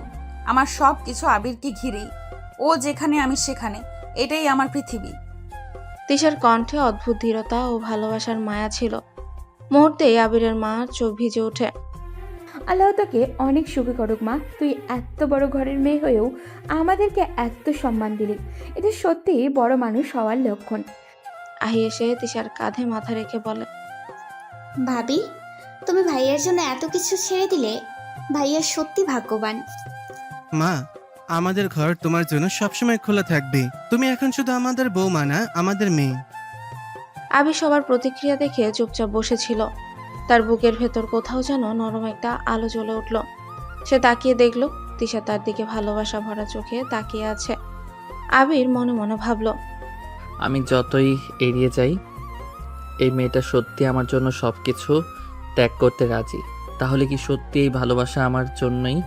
আমার সব কিছু আবিরকে ঘিরেই। ও যেখানে আমি সেখানে, এটাই আমার পৃথিবী। তিশার কণ্ঠে অদ্ভুত ধীরতা ও ভালোবাসার মায়া ছিল। মুহূর্তেই আবিরের মা চোখ ভিজে ওঠে। আল্লাহ তোকে অনেক সুখী করুক মা। তুই এত বড় ঘরের মেয়ে হয়েও আমাদেরকে এত সম্মান দিলি, এটা সত্যি বড় মানুষ হওয়ার লক্ষণ। আহি এসে তিশার কাঁধে মাথা রেখে বলে, ভাবি, তুমি ভাইয়ার জন্য এত কিছু ছেড়ে দিলে। ভাইয়া সত্যি ভাগ্যবান। মা, আমাদের ঘর তোমার জন্য সবসময় খোলা থাকবে। তুমি এখন শুধু আমাদের বৌমা না, আমাদের মেয়ে। আবি সবার প্রতিক্রিয়া দেখে চুপচাপ বসেছিল। তার বুকের ভেতর কোথাও যেন নরম একটা আলো জ্বলে উঠল। সে তাকিয়ে দেখল তিশা তার দিকে ভালোবাসা ভরা চোখে তাকিয়ে আছে। আবির মনে মনে ভাবল, আমি যতই এড়িয়ে যাই, এই মেয়েটা সত্যি আমার জন্য সব কিছু ত্যাগ করতে রাজি। তাহলে কি সত্যি এই ভালোবাসা আমার জন্যই?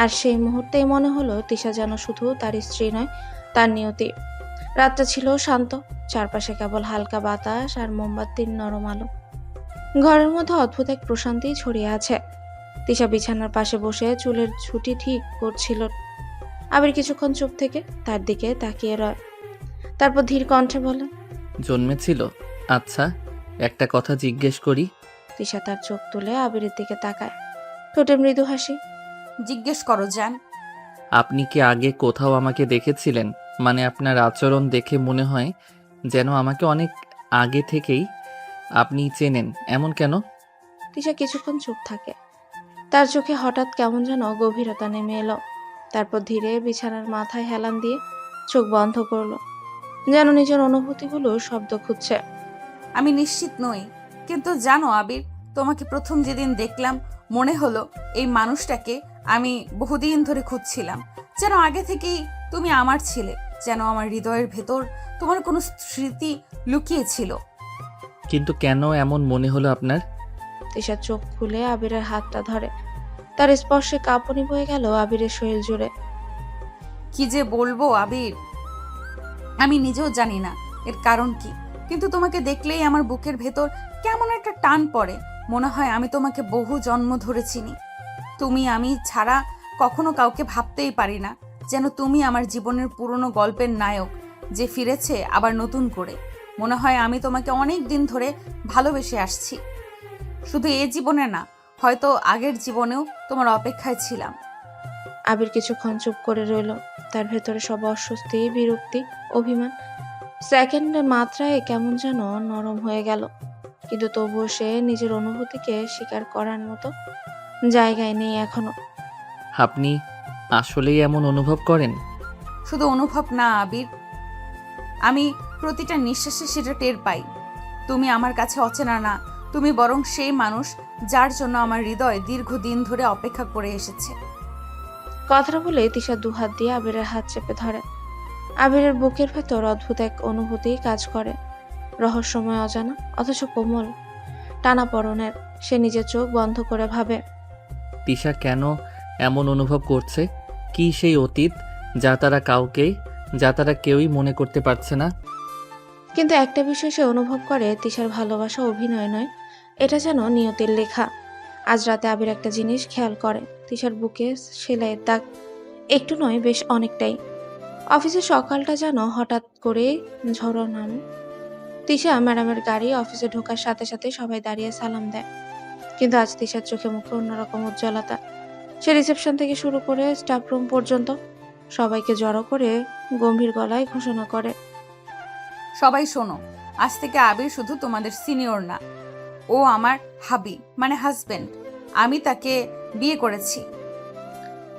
আর সেই মুহূর্তেই মনে হলো তিশা যেন শুধু তার স্ত্রী নয়, তার নিয়তি। রাতটা ছিল শান্ত, চারপাশে কেবল হালকা বাতাস আর মোমবাতির নরম আলো। ঘরের মধ্যে অদ্ভুত এক প্রশান্তি ছড়িয়ে আছে। তিশা বিছানার পাশে বসে চুলের ছুটি ঠিক করছিল। আবির কিছুক্ষণ চুপ থেকে তার দিকে তাকিয়ে রয়। তারপর ধীর কণ্ঠে বলে, জন্মেছিল? আচ্ছা, একটা কথা জিজ্ঞেস করি। তিশা তার চোখ তুলে আবিরের দিকে তাকায়, ঠোঁটে মৃদু হাসি। জিজ্ঞেস করো জান। আপনি কি আগে কোথাও আমাকে দেখেছিলেন? মানে আপনার আচরণ দেখে মনে হয় যেন আমাকে অনেক আগে থেকেই আপনি চেনেন। এমন কেন? তিশা কিছুক্ষণ চুপ থাকে। তার চোখে হঠাৎ কেমন যেন গভীরতা নেমে এলো। তারপর ধীরে বিছানার মাথায় হেলান দিয়ে চোখ বন্ধ করলো, যেন নিজের অনুভূতিগুলো শব্দ খুঁজছে। আমি নিশ্চিত নই, কিন্তু জানো আবির, তোমাকে প্রথম যেদিন দেখলাম মনে হলো এই মানুষটাকে আমি বহুদিন ধরে খুঁজছিলাম। যেন আগে থেকেই তুমি আমার ছিলে, যেন আমার হৃদয়ের ভেতর তোমার কোনো স্মৃতি লুকিয়ে ছিল। কিন্তু কেন এমন মনে হলো আপনার? তিশা চোখ খুলে আবিরের হাতটা ধরে। তার স্পর্শে কাঁপুনি বয়ে গেল আবিরের শরীর জুড়ে। কি যে বলবো আবির, আমি নিজেও জানি না এর কারণ কি, কিন্তু তোমাকে দেখলেই আমার বুকের ভেতর কেমন একটা টান পড়ে। মনে হয় আমি তোমাকে বহু জন্ম ধরে চিনি। তুমি আমি ছাড়া কখনো কাউকে ভাবতেই পারি না। যেন তুমি আমার জীবনের পুরনো গল্পের নায়ক, যে ফিরেছে আবার নতুন করে। মনে হয় আমি তোমাকে অনেক দিন ধরে ভালোবেসে আসছি। শুধু এ জীবনে না, হয়তো আগের জীবনেও তোমার অপেক্ষায় ছিলাম। আবির কিছুক্ষণ চুপ করে রইল। তার ভেতরে সব অস্বস্তি, বিরক্তি, অভিমান সেকেন্ডের মাত্রায় কেমন যেন নরম হয়ে গেল। কিন্তু তবুও সে নিজের অনুভূতিকে স্বীকার করার মতো জায়গায় নেই এখনো। আপনি আসলেই এমন অনুভব করেন? শুধু অনুভব না আবির, আমি প্রতিটা নিঃশ্বাসে সেটা টের পাই। তুমি আমার কাছে অচেনা না, তুমি বরং সেই মানুষ যার জন্য আমার হৃদয় দীর্ঘদিন ধরে অপেক্ষা করে এসেছে। কথাটা বলে তিশা দুহাত দিয়ে আবিরের হাত চেপে ধরে। আবিরের বুকের ভেতর অদ্ভুত এক অনুভূতি কাজ করে, রহস্যময়, অজানা অথচ কোমল, টানাপড়নের। সে নিজের চোখ বন্ধ করে ভাবে, তিশা কেন এমন অনুভব করছে? কি সেই অতীত যা তারা কেউই মনে করতে পারছে না? কিন্তু একটা বিষয় সে অনুভব করে, তিশার ভালোবাসা অভিনয় নয়, এটা যেন নিয়তির লেখা। আজ রাতে আবির একটা জিনিস খেয়াল করে, তিশার বুকে সেলাইয়ের দাগ একটু নয়, বেশ অনেকটাই। অফিসের সকালটা যেন হঠাৎ করে ঝড়ো নাম। তিশা ম্যাডামের গাড়ি অফিসে ঢোকার সাথে সাথে সবাই দাঁড়িয়ে সালাম দেয়। কিন্তু আজ তিশার চোখে মুখে অন্যরকম উজ্জ্বলতা। সে রিসেপশন থেকে শুরু করে স্টাফ রুম পর্যন্ত সবাইকে জড়ো করে গম্ভীর গলায় ঘোষণা করে, সবাই শোনো, আজ থেকে আবির শুধু তোমাদের সিনিয়র না, ও আমার হাবি, মানে হাজবেন্ড। আমি তাকে বিয়ে করেছি।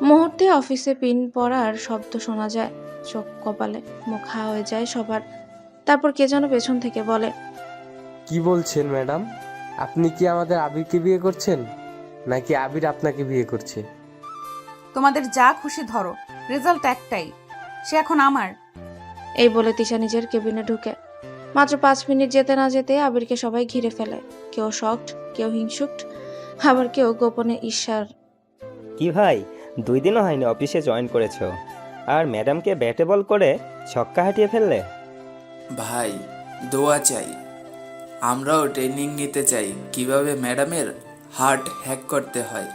মুহূর্তে অফিসে পিন পড়ার শব্দ শোনা যায়। চোখ কপালে, মুখ হা হয়ে যায় সবার। তারপর কে যেন পেছন থেকে বলে, কি বলছেন ম্যাডাম? আপনি কি আমাদের আবিরকে বিয়ে করছেন, নাকি আবির আপনাকে বিয়ে করছে? তোমাদের যা খুশি ধরো, রেজাল্ট একটাই, সে এখন আমার। এই বলে তিশা নিজের কেবিনে ঢুকে। মাত্র 5 মিনিট যেতে না যেতে আবিরকে সবাই ঘিরে ফেলে। কেউ শকড, কেউ হিংসুক, আবার কেউ গোপনে ঈর্ষার। কি ভাই, 2 দিনও হয়নি অফিসে জয়েন করেছো, আর ম্যাডামকে ব্যাটে বল করে ছক্কা হাঁটিয়ে ফেললে। ভাই, দোয়া চাই। আমরাও ট্রেনিং নিতে চাই কিভাবে ম্যাডামের হার্ট হ্যাক করতে হয়।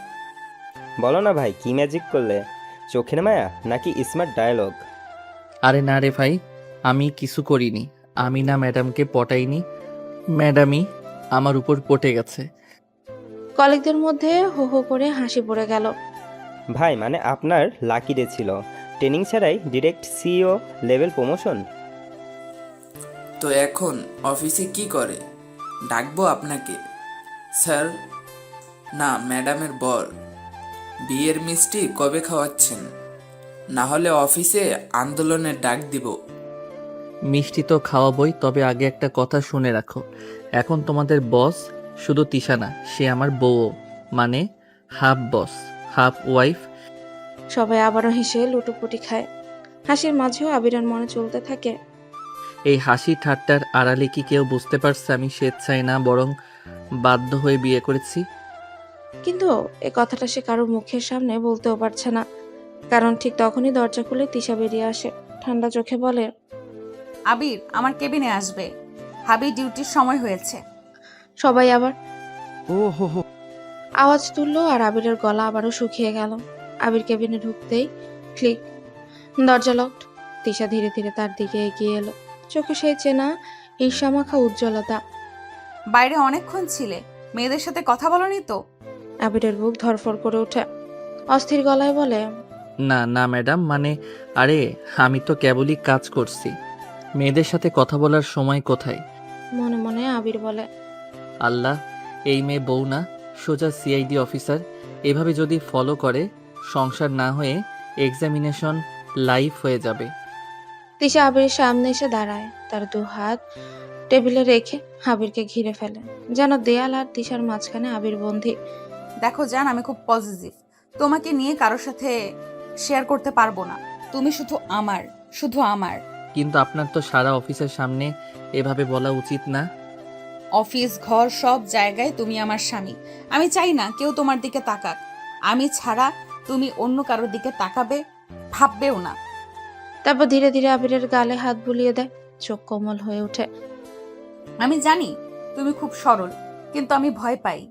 বলো না ভাই, কি ম্যাজিক করলে? চোখের মায়া নাকি স্মার্ট ডায়ালগ? আরে না রে ভাই, আমি কিছু করিনি। আমি না ম্যাডামকে পটাইনি, ম্যাডামই আমার উপর পটে গেছে। কলিগদের মধ্যে হো হো করে হাসি পড়ে গেল। ভাই মানে আপনার লাকি ডে ছিল, ট্রেনিং ছাড়াই ডিরেক্ট সিইও লেভেল প্রমোশন। তো এখন অফিসে কি করে? ডাকবো আপনাকে স্যার? না, ম্যাডামের বর। বিয়ের মিষ্টি কবে খাওয়াচ্ছেন? না হলে অফিসে আন্দোলনের ডাক দিব। মিষ্টি তো খাওয়াবই, তবে আগে একটা কথা শুনে রাখো। এখন তোমাদের বস শুধু তিশা না, সে আমার বউও, মানে হাফ বস হাফ ওয়াইফ। সবাই আবারও হেসে লুটোপুটি খায়। হাসির মাঝেও আবিরের মনে চলতে থাকে, এই হাসি ঠাট্টার আড়ালে কি কেউ বুঝতে পারছে আমি স্বেচ্ছায় না, বরং বাধ্য হয়ে বিয়ে করেছি? কিন্তু এ কথাটা সে কারো মুখের সামনে বলতেও পারছে না। কারণ ঠিক তখনই দরজা খুলে তিশা বেরিয়ে আসে। ঠান্ডা চোখে বলে, আবির আমার কেবিনে আসবে, হাবি ডিউটির সময় হয়েছে। সবাই আবার ও হো হো। আওয়াজ তুললো আর আবিরের গলা আবারও শুকিয়ে গেল। আবির কেবিনে ঢুকতেই ক্লিক, দরজা লকড। তিশা ধীরে ধীরে তার দিকে এগিয়ে এলো, চোখে সেই চেনা ঈর্ষামাখা উজ্জ্বলতা। বাইরে অনেকক্ষণ ছিলে, মেয়েদের সাথে কথা বলনি তো? আবিরের বুক ধরফর করে ওঠে, অস্থির গলায় বলে, না না ম্যাডাম, মানে আরে আমি তো কেবলই কাজ করছি, মেয়েদের সাথে কথা বলার সময় কোথায়? মনে মনে আবির বলে, আল্লাহ, এই মেয়ে বউ না, সোজা সিআইডি অফিসার। এভাবে যদি ফলো করে, সংসার না হয়ে এক্সামিনেশন লাইফ হয়ে যাবে। তিশা আবিরের সামনে এসে দাঁড়ায়, তার 2 হাত টেবিলে রেখে আবিরকে ঘিরে ফেলে, যেন দেয়াল আর তিশার মাঝখানে আবির বন্দী। দেখো জান, আমি খুব পজিটিভ, তোমাকে নিয়ে কারোর সাথে শেয়ার করতে পারবো না। তুমি শুধু আমার, শুধু আমার। কিন্তু আপনার তো সারা অফিসের সামনে এভাবে বলা উচিত না। অফিস ঘর সব জায়গায় তুমি আমার স্বামী। আমি চাই না কেউ তোমার দিকে তাকাক। আমি ছাড়া তুমি অন্য কারোর দিকে তাকাবে ভাববেও না। তারপর ধীরে ধীরে আবিরের গালে হাত বুলিয়ে দেয়, চোখ কোমল হয়ে ওঠে। আমি জানি তুমি খুব সরল, কিন্তু আমি ভয় পাই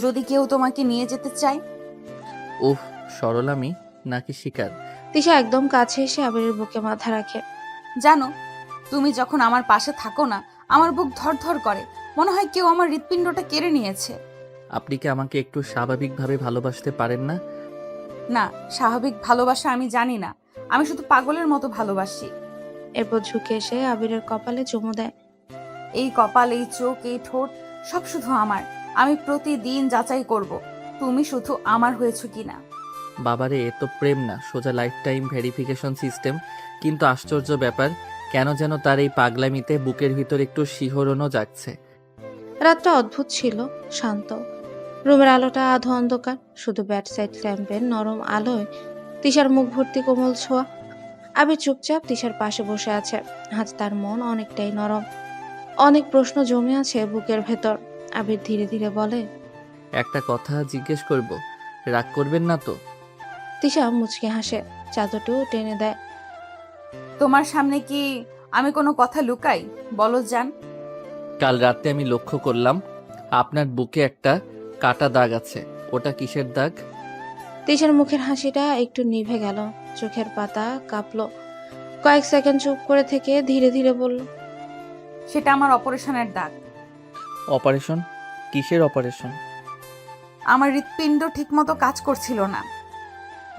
যদি কেউ তোমাকে নিয়ে যেতে চায়। উফ, সরল আমি নাকি শিকার? তিশা একদম কাছে এসে আবিরের বুকে মাথা রাখে। জানো, তুমি যখন আমার পাশে থাকো না, আমার বুক ধড়ধড় করে, মনে হয় কেউ আমার হৃৎপিণ্ডটা কেড়ে নিয়েছে। আপনি কি আমাকে একটু স্বাভাবিকভাবে ভালোবাসতে পারেন না? না, স্বাভাবিক ভালোবাসা আমি জানি না, আমি শুধু পাগলের মতো ভালোবাসি। এরপর ঝুঁকে এসে আবিরের কপালে চুমু দেয়। এই কপাল, এই চোখ, এই ঠোঁট সব শুধু আমার। আমি প্রতিদিন যাচাই করব তুমি শুধু আমার হয়েছো কিনা। বাবারে, এ তো প্রেম না, সোজা লাইফ টাইম ভেরিফিকেশন সিস্টেম। কিন্তু আশ্চর্য ব্যাপার, কেন যেন তার এই পাগলামিতে বুকের ভিতর একটু শিহরণও জাগছে। রাতটা অদ্ভুত ছিল, শান্ত। রুমের আলোটা আধো অন্ধকার, শুধু ব্যাড সাইড ল্যাম্পের নরম আলোয় তিশার মুখ ভর্তি কোমল ছোঁয়া। আবির চুপচাপ তিশার পাশে বসে আছে, আজ তার মন অনেকটাই নরম। অনেক প্রশ্ন জমে আছে বুকের ভেতর। আবির ধীরে ধীরে বলে, একটা কথা জিজ্ঞেস করব, রাগ করবেন না তো? তিশা মুচকে হাসে, চাদরটাও টেনে দেয়। তোমার সামনে কি আমি কোনো কথা লুকাই? বলো জান। কাল রাতে আমি লক্ষ্য করলাম আপনার বুকে একটা কাটা দাগ আছে, ওটা কিসের দাগ? তিশার মুখের হাসিটা একটু নিভে গেল, চোখের পাতা কাঁপলো। কয়েক সেকেন্ড চুপ করে থেকে ধীরে ধীরে বলল, সেটা আমার অপারেশনের দাগ। অপারেশন? কিসের অপারেশন? আমার হৃৎপিণ্ড ঠিকমতো কাজ করছিল না।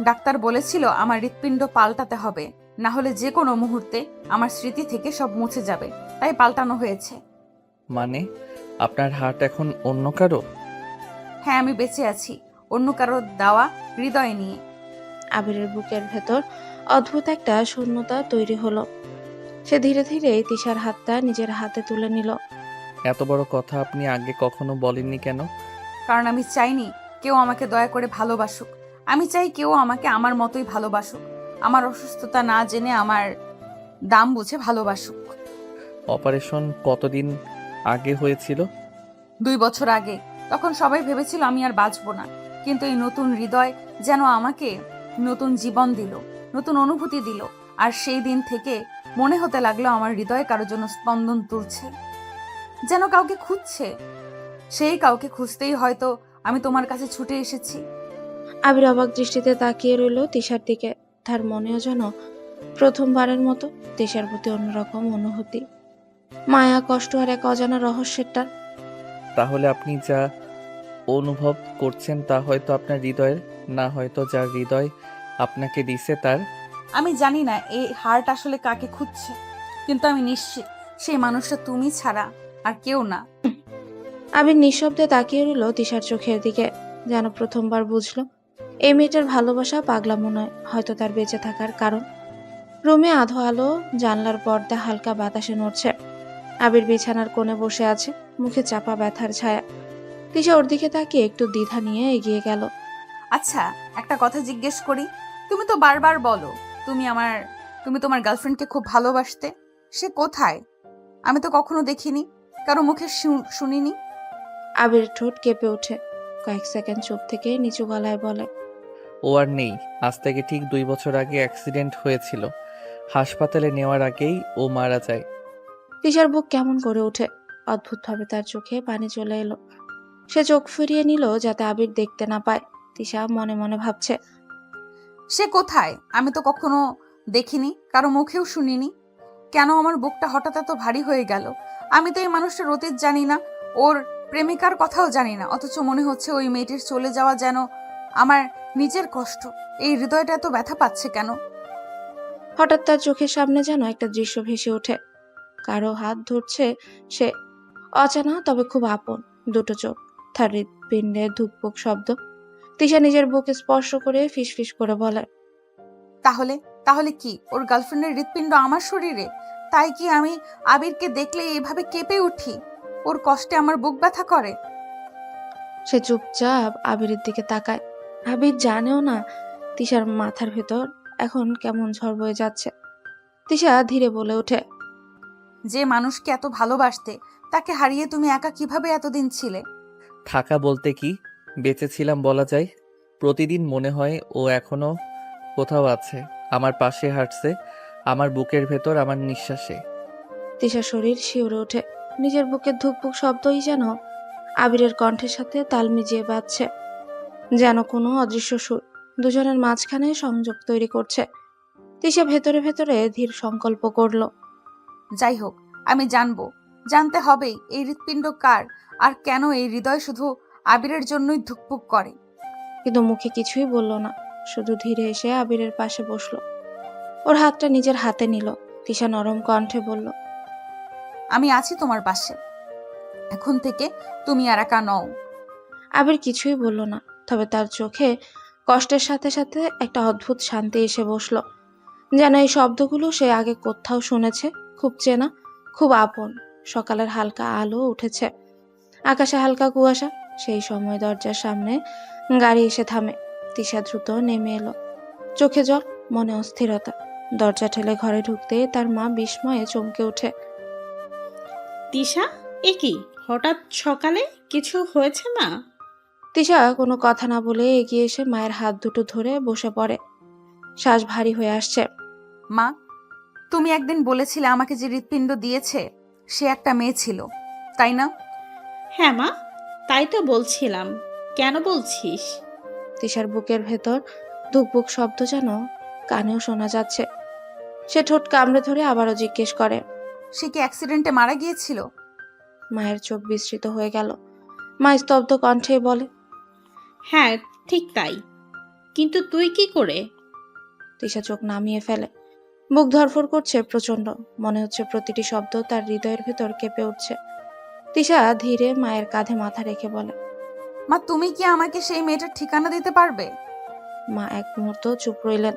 ডাক্তার বলেছিল আমার হৃৎপিণ্ড পাল্টাতে হবে, না হলে যে কোনো মুহূর্তে আমার স্মৃতি থেকে সব মুছে যাবে, তাই পাল্টানো হয়েছে। মানে আপনার হার্ট এখন অন্য কারো? হ্যাঁ, আমি বেঁচে আছি অন্য কারো দেওয়া হৃদয় নিয়ে। আবিরের বুকের ভেতর অদ্ভুত একটা শূন্যতা তৈরি হলো। সে ধীরে ধীরে তিশার হাতটা নিজের হাতে তুলে নিল। এত বড় কথা আপনি আগে কখনো বলেননি কেন? কারণ আমি চাইনি কেউ আমাকে দয়া করে ভালোবাসুক। আমি চাই কেউ আমাকে আমার মতোই ভালোবাসুক, আমার অসুস্থতা না জেনে আমার দাম বুঝে ভালোবাসুক। অপারেশন কতদিন আগে হয়েছিল? 2 বছর আগে। তখন সবাই ভেবেছিল আমি আর বাঁচবো না, কিন্তু এই নতুন হৃদয় যেন আমাকে নতুন জীবন দিল, নতুন অনুভূতি দিল। আর সেই দিন থেকে মনে হতে লাগলো আমার হৃদয় কারোর জন্য স্পন্দন তুলছে, যেন কাউকে খুঁজছে। সেই কাউকে খুঁজতেই হয়তো আমি তোমার কাছে ছুটে এসেছি। আবির অবাক দৃষ্টিতে তাকিয়ে রইল তিশার দিকে। তার মনেও যেন প্রথমবারের মতো তিশার প্রতি অন্যরকম অনুভূতি, মায়া, কষ্ট আর এক অজানা রহস্যের টান। তাহলে আপনি যা অনুভব করছেন তা হয়তো আপনার হৃদয়ের, না হয়তো যার হৃদয় আপনাকে দিছে তার। আমি জানি না এই হার্ট আসলে কাকে খুঁজছে, কিন্তু আমি নিশ্চিত সেই মানুষটা তুমি ছাড়া আর কেউ না। আবির নিঃশব্দে তাকিয়ে রইল তিশার চোখের দিকে, যেন প্রথমবার বুঝলো এই মেয়েটার ভালোবাসা পাগলামো নয়, হয়তো তার বেঁচে থাকার কারণ। রুমে আধো আলো, জানলার পর্দা হালকা বাতাসে নড়ছে। আবির বিছানার কোণে বসে আছে, মুখে চাপা ব্যথার ছায়া। তিশা ওর দিকে তাকিয়ে একটু দ্বিধা নিয়ে এগিয়ে গেল। আচ্ছা, একটা কথা জিজ্ঞেস করি। তুমি তো বারবার বলো তুমি তোমার গার্লফ্রেন্ডকে খুব ভালোবাসতে। সে কোথায়? আমি তো কখনো দেখিনি, কারো মুখে শুনিনি। আবির ঠোঁট কেঁপে ওঠে, কয়েক সেকেন্ড চুপ থেকে নিচু গলায় বলে, ও আর নেই। আজ থেকে ঠিক 2 বছর আগে অ্যাক্সিডেন্ট হয়েছিল। হাসপাতালে নেওয়ার আগেই ও মারা যায়। তিশার বুক কেমন করে ওঠে। অদ্ভুতভাবে তার চোখে পানি চলে এলো। সে চোখ ফিরিয়ে নিল যাতে আবির দেখতে না পায়। তিশা মনে মনে ভাবছে, সে কোথায়? আমি তো কখনো দেখিনি, কারো মুখেও শুনিনি। কেন আমার বুকটা হঠাৎ এত ভারী হয়ে গেল? আমি তো এই মানুষটার অতীত জানি না, ওর প্রেমিকার কথাও জানি না, অথচ মনে হচ্ছে ওই মেয়েটির চলে যাওয়া যেন আমার নিজের কষ্ট। এই হৃদয়টা এত ব্যথা পাচ্ছে কেন? হঠাৎ তার চোখের সামনে যেন একটা দৃশ্য ভেসে ওঠে। কারো হাত ধরছে সে, অজানা তবে খুব আপন। দুটো চোখ, তার হৃৎপিণ্ডে ধুকপুক শব্দ। তিশা নিজের বুকে স্পর্শ করে ফিসফিস করে বলে, তাহলে তাহলে কি ওর গার্লফ্রেন্ডের হৃৎপিণ্ড আমার শরীরে? তাই কি আমি আবিরকে দেখলে এভাবে কেঁপে উঠি? ওর কষ্টে আমার বুক ব্যথা করে। সে চুপচাপ আবিরের দিকে তাকায়। আবির জানেও না তিশার মাথার ভেতর এখন কেমন ঝড় বয়ে যাচ্ছে। তিশা ধীরে বলে ওঠে, যে মানুষকে এত ভালোবাসতে, তাকে হারিয়ে তুমি একা কিভাবে এতদিন ছিলে? থাকা বলতে কি, বেঁচে ছিলাম বলা যায়। প্রতিদিন মনে হয় ও এখনো কোথাও আছে, আমার পাশে হাঁটছে, আমার বুকের ভেতর, আমার নিঃশ্বাসে। তিশার শরীর শিউরে ওঠে। নিজের বুকের ধুকপুক শব্দই যেন আবিরের কণ্ঠের সাথে তাল মিজিয়ে বাজছে, যেন কোনো অদৃশ্য সুর দুজনের মাঝখানে সংযোগ তৈরি করছে। তিশা ভেতরে ভেতরে ধীর সংকল্প করল, যাই হোক, আমি জানতে হবেই এই হৃৎপিণ্ড কার, আর কেন এই হৃদয় শুধু আবিরের জন্যই ধুকপুক করে। কিন্তু মুখে কিছুই বলল না, শুধু ধীরে এসে আবিরের পাশে বসলো। ওর হাতটা নিজের হাতে নিল। তিশা নরম কণ্ঠে বলল, আমি আছি তোমার পাশে। এখন থেকে তুমি আর একা নও। আবির কিছুই বলল না, তবে তার চোখে কষ্টের সাথে সাথে একটা অদ্ভুত শান্তি এসে বসলো, যেন এই শব্দগুলো সে আগে কোথাও শুনেছে, খুব চেনা, খুব আপন। সকালের হালকা আলো উঠেছে, আকাশে হালকা কুয়াশা। সেই সময় দরজার সামনে গাড়ি এসে থামে। তিশা দ্রুত নেমে এলো, চোখে জল, মনে অস্থিরতা। দরজা ঠেলে ঘরে ঢুকতে তার মা বিস্ময়ে চমকে ওঠে। তিশা, এ কি হঠাৎ সকালে? কিছু হয়েছে মা? তিশা কোনো কথা না বলে এগিয়ে এসে মায়ের হাত দুটো ধরে বসে পড়ে। শ্বাস ভারী হয়ে আসছে। মা, তুমি একদিন বলেছিলে আমাকে যে হৃৎপিণ্ড দিয়েছে সে একটা মেয়ে ছিল, তাই না? হ্যাঁ মা, তাই তো বলছিলাম। কেন বলছিস? তিশার বুকের ভেতর ধুকপুক শব্দ যেন কানেও শোনা যাচ্ছে। সে ঠোঁট কামড়ে ধরে আবারও জিজ্ঞেস করে, সে কি অ্যাক্সিডেন্টে মারা গিয়েছিল? মায়ের চোখ বিস্মৃত হয়ে গেল। মা স্তব্ধ কণ্ঠে বলে, হ্যাঁ ঠিক তাই, কিন্তু তুই কি করে? তিশা চোখ নামিয়ে ফেলে। বুক ধড়ফড় করছে প্রচন্ড, মনে হচ্ছে প্রতিটি শব্দ তার হৃদয়ের ভেতর কেঁপে উঠছে। তিশা ধীরে মায়ের কাঁধে মাথা রেখে বলে, মা, তুমি কি আমাকে সেই মেয়েটার ঠিকানা দিতে পারবে? মা এক মুহূর্ত চুপ রইলেন,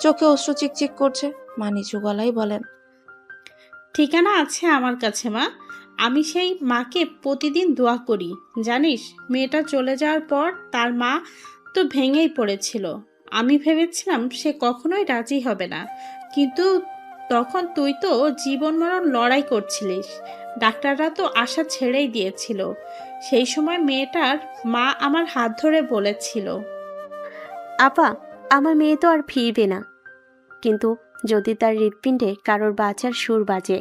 চোখে অশ্রু চিকচিক করছে। মা নিচু গলায় বলেন, ঠিকানা আছে আমার কাছে মা। আমি সেই মাকে প্রতিদিন দোয়া করি। জানিস, মেয়েটা চলে যাওয়ার পর তার মা তো ভেঙেই পড়েছিল। আমি ভেবেছিলাম সে কখনোই রাজি হবে না, কিন্তু তখন তুই তো জীবন মরণ লড়াই করছিলিস। ডাক্তাররা তো আশা ছেড়েই দিয়েছিল। সেই সময় মেয়েটার মা আমার হাত ধরে বলেছিল, আপা, আমার মেয়ে তো আর ফিরবে না, কিন্তু যদি তার হৃৎপিণ্ডে কারোর বাঁচার সুর বাজে,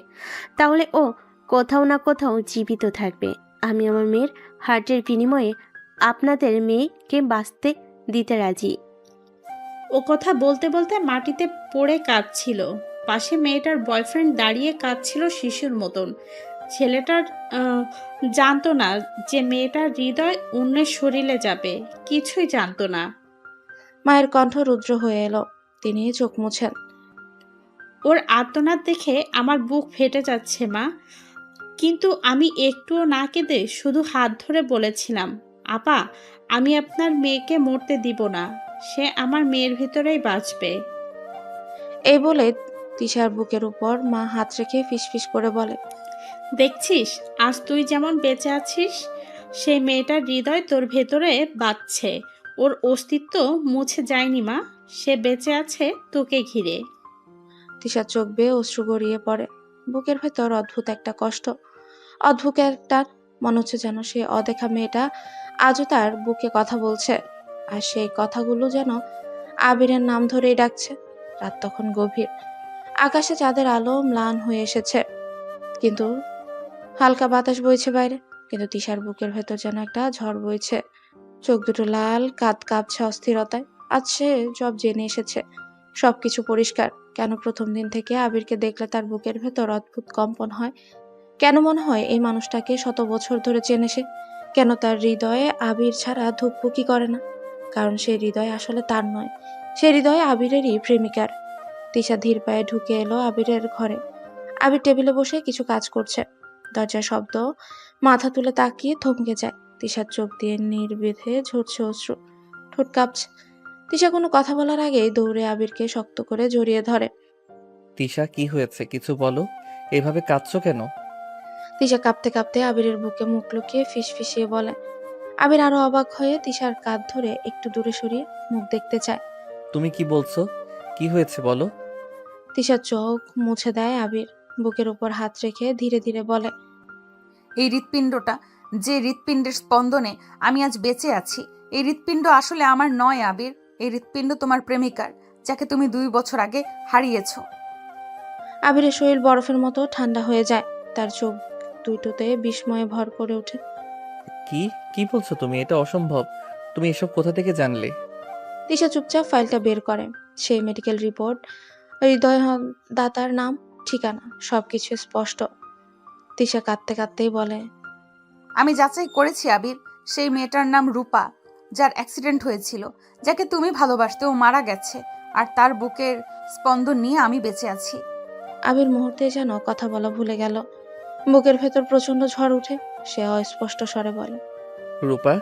তাহলে ও কোথাও না কোথাও জীবিত থাকবে। আমি আমার মেয়ের হার্টের বিনিময়ে আপনাদের মেয়েকে বাঁচতে দিতে রাজি। ও কথা বলতে বলতে মাটিতে পড়ে কাঁদছিল। পাশে মেয়েটার বয়ফ্রেন্ড দাঁড়িয়ে কাঁদছিল শিশুর মতন। ছেলেটার জানতো না যে মেয়েটার হৃদয় অন্যের শরীরে যাবে, কিছুই জানতো না। মায়ের কণ্ঠ রুদ্র হয়ে এলো। তিনি চোখ মুছেন। ওর আর্তনাদ দেখে আমার বুক ফেটে যাচ্ছে মা, কিন্তু আমি একটুও না কেঁদে শুধু হাত ধরে বলেছিলাম, আপা, আমি আপনার মেয়েকে মরতে দিব না। সে আমার মেয়ের ভিতরেই বাঁচবে। এই বলে তিশার বুকের উপর মা হাত রেখে ফিসফিস করে বলে, দেখছিস, আজ তুই যেমন বেঁচে আছিস, সেই মেয়েটার হৃদয় তোর ভেতরে বাজছে। ওর অস্তিত্ব মুছে যায়নি মা, সে বেঁচে আছে তোকে ঘিরে। তিশার চোখ বেয়ে অশ্রু গড়িয়ে পড়ে। বুকের ভেতর অদ্ভুত একটা কষ্ট, অদ্ভুত একটা মনে হচ্ছে যেন সে অদেখা মেয়েটা আজও তার বুকে কথা বলছে, আর সেই কথাগুলো যেন আবিরের নাম ধরেই ডাকছে। রাত তখন গভীর, আকাশে চাঁদের আলো ম্লান হয়ে এসেছে, কিন্তু হালকা বাতাস বইছে বাইরে। কিন্তু তিশার বুকের ভেতর যেন একটা ঝড় বইছে। চোখ দুটো লাল, কাঁদ কাঁপছে অস্থিরতায়। আজ সে সব জেনে এসেছে, সবকিছু পরিষ্কার। কেন প্রথম দিন থেকে আবিরকে দেখলে তার বুকের ভেতর অদ্ভুত কম্পন হয়? কেন মনে হয় এই মানুষটাকে শত বছর ধরে চেনে সে? কেন তার হৃদয়ে আবির ছাড়া ধুকপুকি করে না? কারণ সেই হৃদয় আসলে তার নয়, সে হৃদয় আবিরেরই প্রেমিকার। তিশা ধীর পায়ে ঢুকে এলো আবিরের ঘরে। আবির টেবিলে বসে কিছু কাজ করছে। দরজার শব্দ, মাথা তুলে তাকিয়ে থমকে যায়। তিশার চোখ দিয়ে নির্বিধে ঝরছে অশ্রু, ঠোঁট কাঁপছে। তিশা কোনো কথা বলার আগেই দৌড়ে আবিরকে শক্ত করে জড়িয়ে ধরে। তিশা, কি হয়েছে? কিছু বলো। এভাবে কাঁদছো কেন? তিশা কাঁপতে কাঁপতে আবিরের বুকে মুখ লুকিয়ে ফিসফিসিয়ে বলে। আবির আরো অবাক হয়ে তিশার কাঁধ ধরে একটু দূরে সরিয়ে মুখ দেখতে চায়। তুমি কি বলছো? কি হয়েছে বলো। তিশার চোখ মুছে দেয় আবির, বুকের উপর হাত রেখে ধীরে ধীরে বলে, এই হৃৎপিণ্ডটা, যে হৃৎপিণ্ডের স্পন্দনে আমি আজ বেঁচে আছি, এই হৃৎপিণ্ড আসলে আমার নয় আবির। এই হৃৎপিণ্ড তোমার প্রেমিকার, যাকে তুমি 2 বছর আগে হারিয়েছো। আবিরের শরীর বরফের মতো ঠান্ডা হয়ে যায়। তার চোখ দুটোতে বিস্ময়ে ভর করে ওঠে। কি কি বলছো তুমি? এটা অসম্ভব। তুমি এসব কোথা থেকে জানলে? তিশা চুপচাপ ফাইলটা বের করে। সেই মেডিকেল রিপোর্ট, হৃদয় দাতার নাম, ঠিকানা, সবকিছু স্পষ্ট। তিশা কাঁদতে কাঁদতেই বলে, আমি যাচাই করেছি আবির, সেই মেয়েটার নাম রূপা, যার অ্যাক্সিডেন্ট হয়েছিল, যাকে তুমি ভালোবাসতে। ও মারা গেছে, আর তার বুকের স্পন্দন নিয়ে আমি বেঁচে আছি। আবির মুহূর্তে যেন কথা বলা ভুলে গেল। বুকের ভেতর প্রচন্ড ঝড় উঠে। সে অস্পষ্ট স্বরে বলে, রূপা?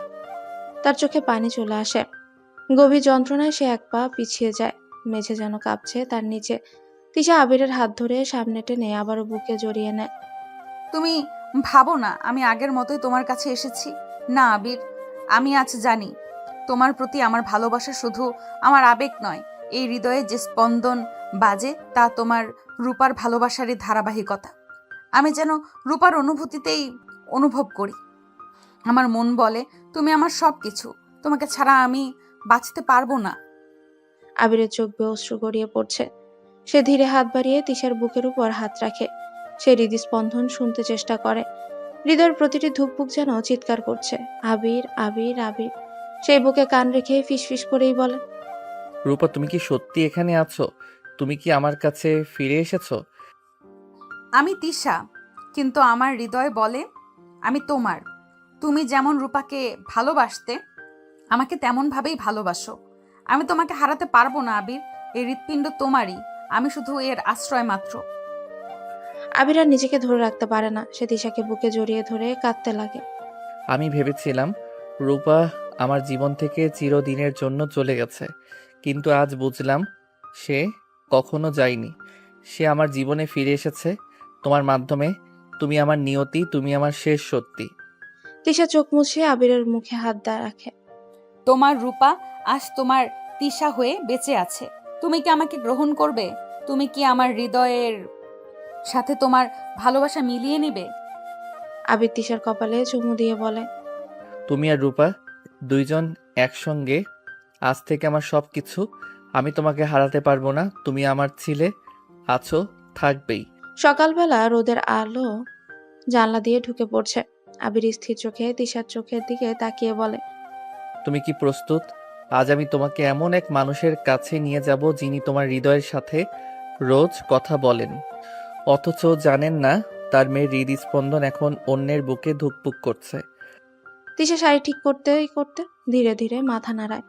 তার চোখে পানি চলে আসে। গভীর যন্ত্রণায় সে এক পা পিছিয়ে যায়। মেঝে যেন কাঁপছে তার নিচে। তিশা আবিরের হাত ধরে সামনে টেনে আবারও বুকে জড়িয়ে নেয়। তুমি ভাবো না আমি আগের মতোই তোমার কাছে এসেছি। না আবির, আমি আজ জানি তোমার প্রতি আমার ভালোবাসা শুধু আমার আবেগ নয়। এই হৃদয়ে যে স্পন্দন বাজে তা তোমার রূপার ভালোবাসারই ধারাবাহিকতা। আমি যেন রূপার অনুভূতিতেই অনুভব করি। আমার মন বলে তুমি আমার সব কিছু, তোমাকে ছাড়া আমি বাঁচতে পারবো না। আবিরের চোখ বেয়ে অশ্রু গড়িয়ে পড়ছে। সে ধীরে হাত বাড়িয়ে তিশার বুকের উপর হাত রাখে। সে হৃদস্পন্দন শুনতে চেষ্টা করে। হৃদয়ের প্রতিটি ধুকপুক যেন চিৎকার করছে, আবির, আবির, আবির। সেই বুকে কান রেখে ফিসফিস করেই বলে, রূপা, তুমি কি সত্যি এখানে আছো? তুমি কি আমার কাছে ফিরে এসেছো? আমি তিশা, কিন্তু আমার হৃদয় বলে আমি তোমার। তুমি যেমন রূপাকে ভালোবাসতে, আমাকে তেমনভাবেই ভালোবাসো। আমি তোমাকে হারাতে পারবো না আবির। এই হৃৎপিণ্ড তোমারই, আমি শুধু এর আশ্রয় মাত্র। আবির আর নিজেকে ধরে রাখতে পারে না। সে তিশাকে বুকে জড়িয়ে ধরে কাঁদতে লাগে। আমি ভেবেছিলাম রূপা আমার জীবন থেকে চিরদিনের জন্য চলে গেছে, কিন্তু আজ বুঝলাম সে কখনো যায়নি। সে আমার জীবনে ফিরে এসেছে তোমার মাধ্যমে। তুমি আমার নিয়তি, তুমি আমার শেষ সত্যি। তিশা চোখ মুছে আবিরের মুখে হাত রাখে। তোমার রূপা আজ তোমার তিশা হয়ে বেঁচে আছে। তুমি কি আমাকে গ্রহণ করবে? তুমি কি আমার হৃদয়ের সাথে তোমার ভালোবাসা মিলিয়ে নেবে? আবির তিশার কপালে চুমু দিয়ে বলে, তুমি আর রূপা দুইজন একসঙ্গে আজ থেকে আমার সব কিছু। আমি তোমাকে হারাতে পারবো না। তুমি আমার ছিলে, আছো, থাকবেই। সকালবেলা রোদের আলো জানলা দিয়ে ঢুকে পড়ছে। আবির স্থির চোখে তিশার চোখের দিকে তাকিয়ে বলে, তুমি কি প্রস্তুত? আজ আমি তোমাকে এমন এক মানুষের কাছে নিয়ে যাব যিনি তোমার হৃদয়ের সাথে রোজ কথা বলেন, অথচ জানেন না তার মেয়ের হৃদস্পন্দন এখন অন্যের বুকে ধুকপুক করছে। তিশা শাড়ি ঠিক করতেই করতে ধীরে ধীরে মাথা নাড়ায়।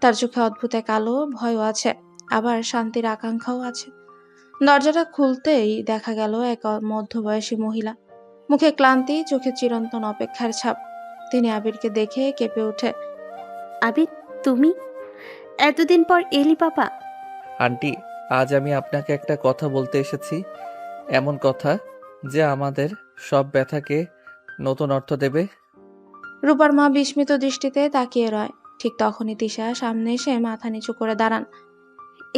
তার চোখে অদ্ভুত এক আলো, ভয়ও আছে, আবার শান্তির আকাঙ্ক্ষাও আছে। দরজাটা খুলতেই দেখা গেল এক মধ্যবয়সী মহিলা, মুখে ক্লান্তি, চোখে চিরন্তন অপেক্ষার ছাপ। তিনি আবিরকে দেখে কেঁপে ওঠে। আবির, তুমি এতদিন পর এলি পাপা? আন্টি, আজ আমি আপনাকে একটা কথা বলতে এসেছি, এমন কথা যে আমাদের সব ব্যথাকে নতুন অর্থ দেবে। রূপার মা বিস্মিত দৃষ্টিতে তাকিয়ে রয়। ঠিক তখনই তিশা সামনে এসে মাথা নিচু করে দাঁড়ান।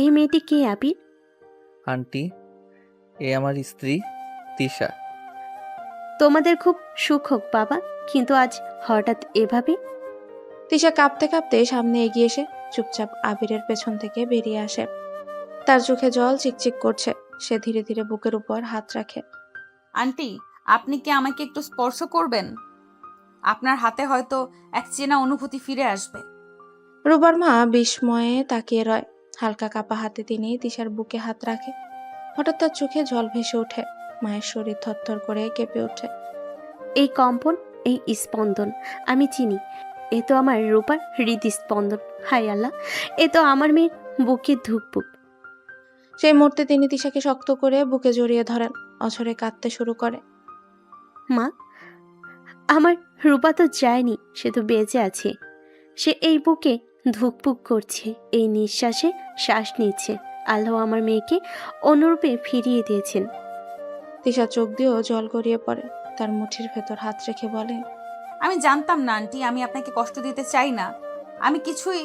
এই মেয়েটি কে আবির? আন্টি, এ আমার স্ত্রী তিশা। তোমাদের খুব সুখ হোক বাবা, কিন্তু আজ হঠাৎ এভাবে? তিশা কাঁপতে কাঁপতে সামনে এগিয়ে এসে চুপচাপ আবিরের পেছন থেকে বেরিয়ে আসে। তার চোখে জল চিকচিক করছে। সে ধীরে ধীরে বুকের উপর হাত রাখে। আন্টি, আপনি কি আমাকে একটু স্পর্শ করবেন? আপনার হাতে হয়তো এক চেনা অনুভূতি ফিরে আসবে। রূপার মা বিস্ময়ে তাকিয়ে রয়। হালকা কাপা হাতে তিনি তিশার বুকে হাত রাখে। হঠাৎ তার চোখে জল ভেসে ওঠে। মায়ের শরীর থরথর করে কেঁপে ওঠে। এই কম্পন, এই স্পন্দন আমি চিনি। এ তো আমার রূপার হৃদস্পন্দন। হাই আল্লাহ, এ তো আমার মেয়ের বুকের ধুকপুক। সেই মুহূর্তে তিনি তিশাকে শক্ত করে বুকে জড়িয়ে ধরেন। অঝরে কাঁদতে শুরু করে। মা, আমার রূপা তো যায়নি, সে তো বেঁচে আছে। সে এই বুকে ধুকপুক করছে, এই নিঃশ্বাসে শ্বাস নিচ্ছে। আল্লাহ আমার মেয়েকে অনুরূপে ফিরিয়ে দিয়েছেন। তিশা চোখ দিয়েও জল গড়িয়ে পড়ে। তার মুঠির ভেতর হাত রেখে বলে, আমি জানতাম না আন্টি, আমি আপনাকে কষ্ট দিতে চাই না। আমি কিছুই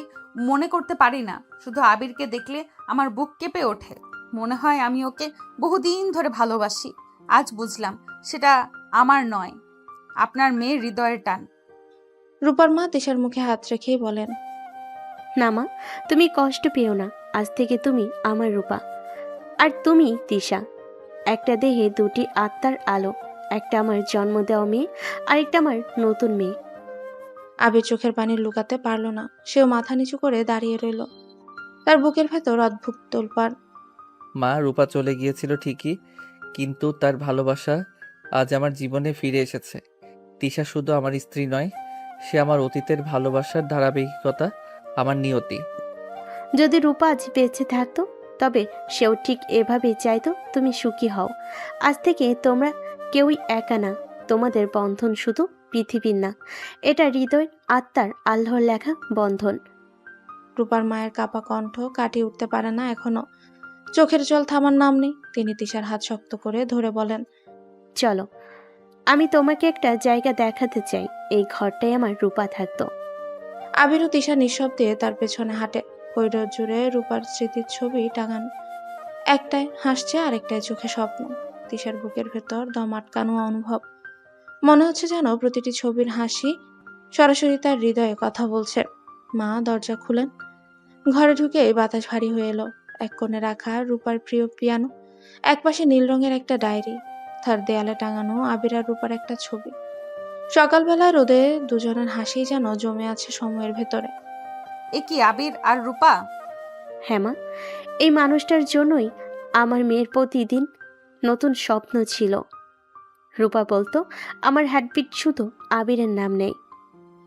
মনে করতে পারি না। শুধু আবিরকে দেখলে আমার বুক কেঁপে ওঠে। মনে হয় আমি ওকে বহুদিন ধরে ভালোবাসি। আজ বুঝলাম সেটা আমার নয়, আপনার মেয়ের হৃদয়ের টান। রূপার মা তিশার মুখে হাত রেখেই বলেন, না মা, তুমি কষ্ট পেও না। আজ থেকে তুমি আমার রূপা, আর তুমি তিশা। একটা দেহে দুটি আত্মার আলো। একটা আমার জন্ম দেওয়া মেয়ে, আরেকটা আমার নতুন মেয়ে। আবির চোখের পানি লুকাতে পারল না। সেও মাথা নিচু করে দাঁড়িয়ে রইল। তার বুকের ভেতর অদ্ভুত তোলপাড়। মা, রূপা চলে গিয়েছিল ঠিকই, কিন্তু তার ভালোবাসা আজ আমার জীবনে ফিরে এসেছে। তিশা শুধু আমার স্ত্রী নয়, সে আমার অতীতের ভালোবাসার ধারাবাহিকতা, আমার নিয়তি। যদি রূপা আজ বেঁচে থাকতো, তবে সেও ঠিক এভাবেই চাইতো তুমি সুখী হও। আজ থেকে তোমরা কেউই একা না। তোমাদের বন্ধন শুধু পৃথিবীর না, এটা হৃদয় আত্মার আল্লাহর লেখা বন্ধন। রূপার মায়ের কাপা কণ্ঠ কাটিয়ে উঠতে পারে না এখনো। চোখের জল থামার নাম নেই। তিনি তিশার হাত শক্ত করে ধরে বলেন, চলো, আমি তোমাকে একটা জায়গা দেখাতে চাই। এই ঘরটাই আমার রূপা থাকতো। আবির ও তিশা নিঃশব্দে তার পেছনে হাঁটে। করিডোর জুড়ে রূপার স্মৃতির ছবি টাঙানো। একটায় হাসছে, আরেকটায় চোখে স্বপ্ন। তিশার বুকের ভেতর দম আটকানো অনুভব। মনে হচ্ছে যেন প্রতিটি ছবির হাসি সরাসরি তার হৃদয়ে কথা বলছে। মা দরজা খুলেন। ঘরে ঢুকে বাতাস ভারী হয়ে এলো। এক কোণে রাখা রূপার প্রিয় পিয়ানো, একপাশে নীল রঙের একটা ডায়েরি, তার দেয়ালে টাঙানো আবির আর রূপার একটা ছবি। সকালবেলা রোদে দুজনের হাসি যেন জমে আছে সময়ের ভেতরে। এ কি আবির আর রূপা? হ্যাঁ মা, এই মানুষটার জন্যই আমার মেয়ের প্রতিদিন নতুন স্বপ্ন ছিল। রূপা বলতো আমার হার্টবিট শুধু আবিরের নাম নেই।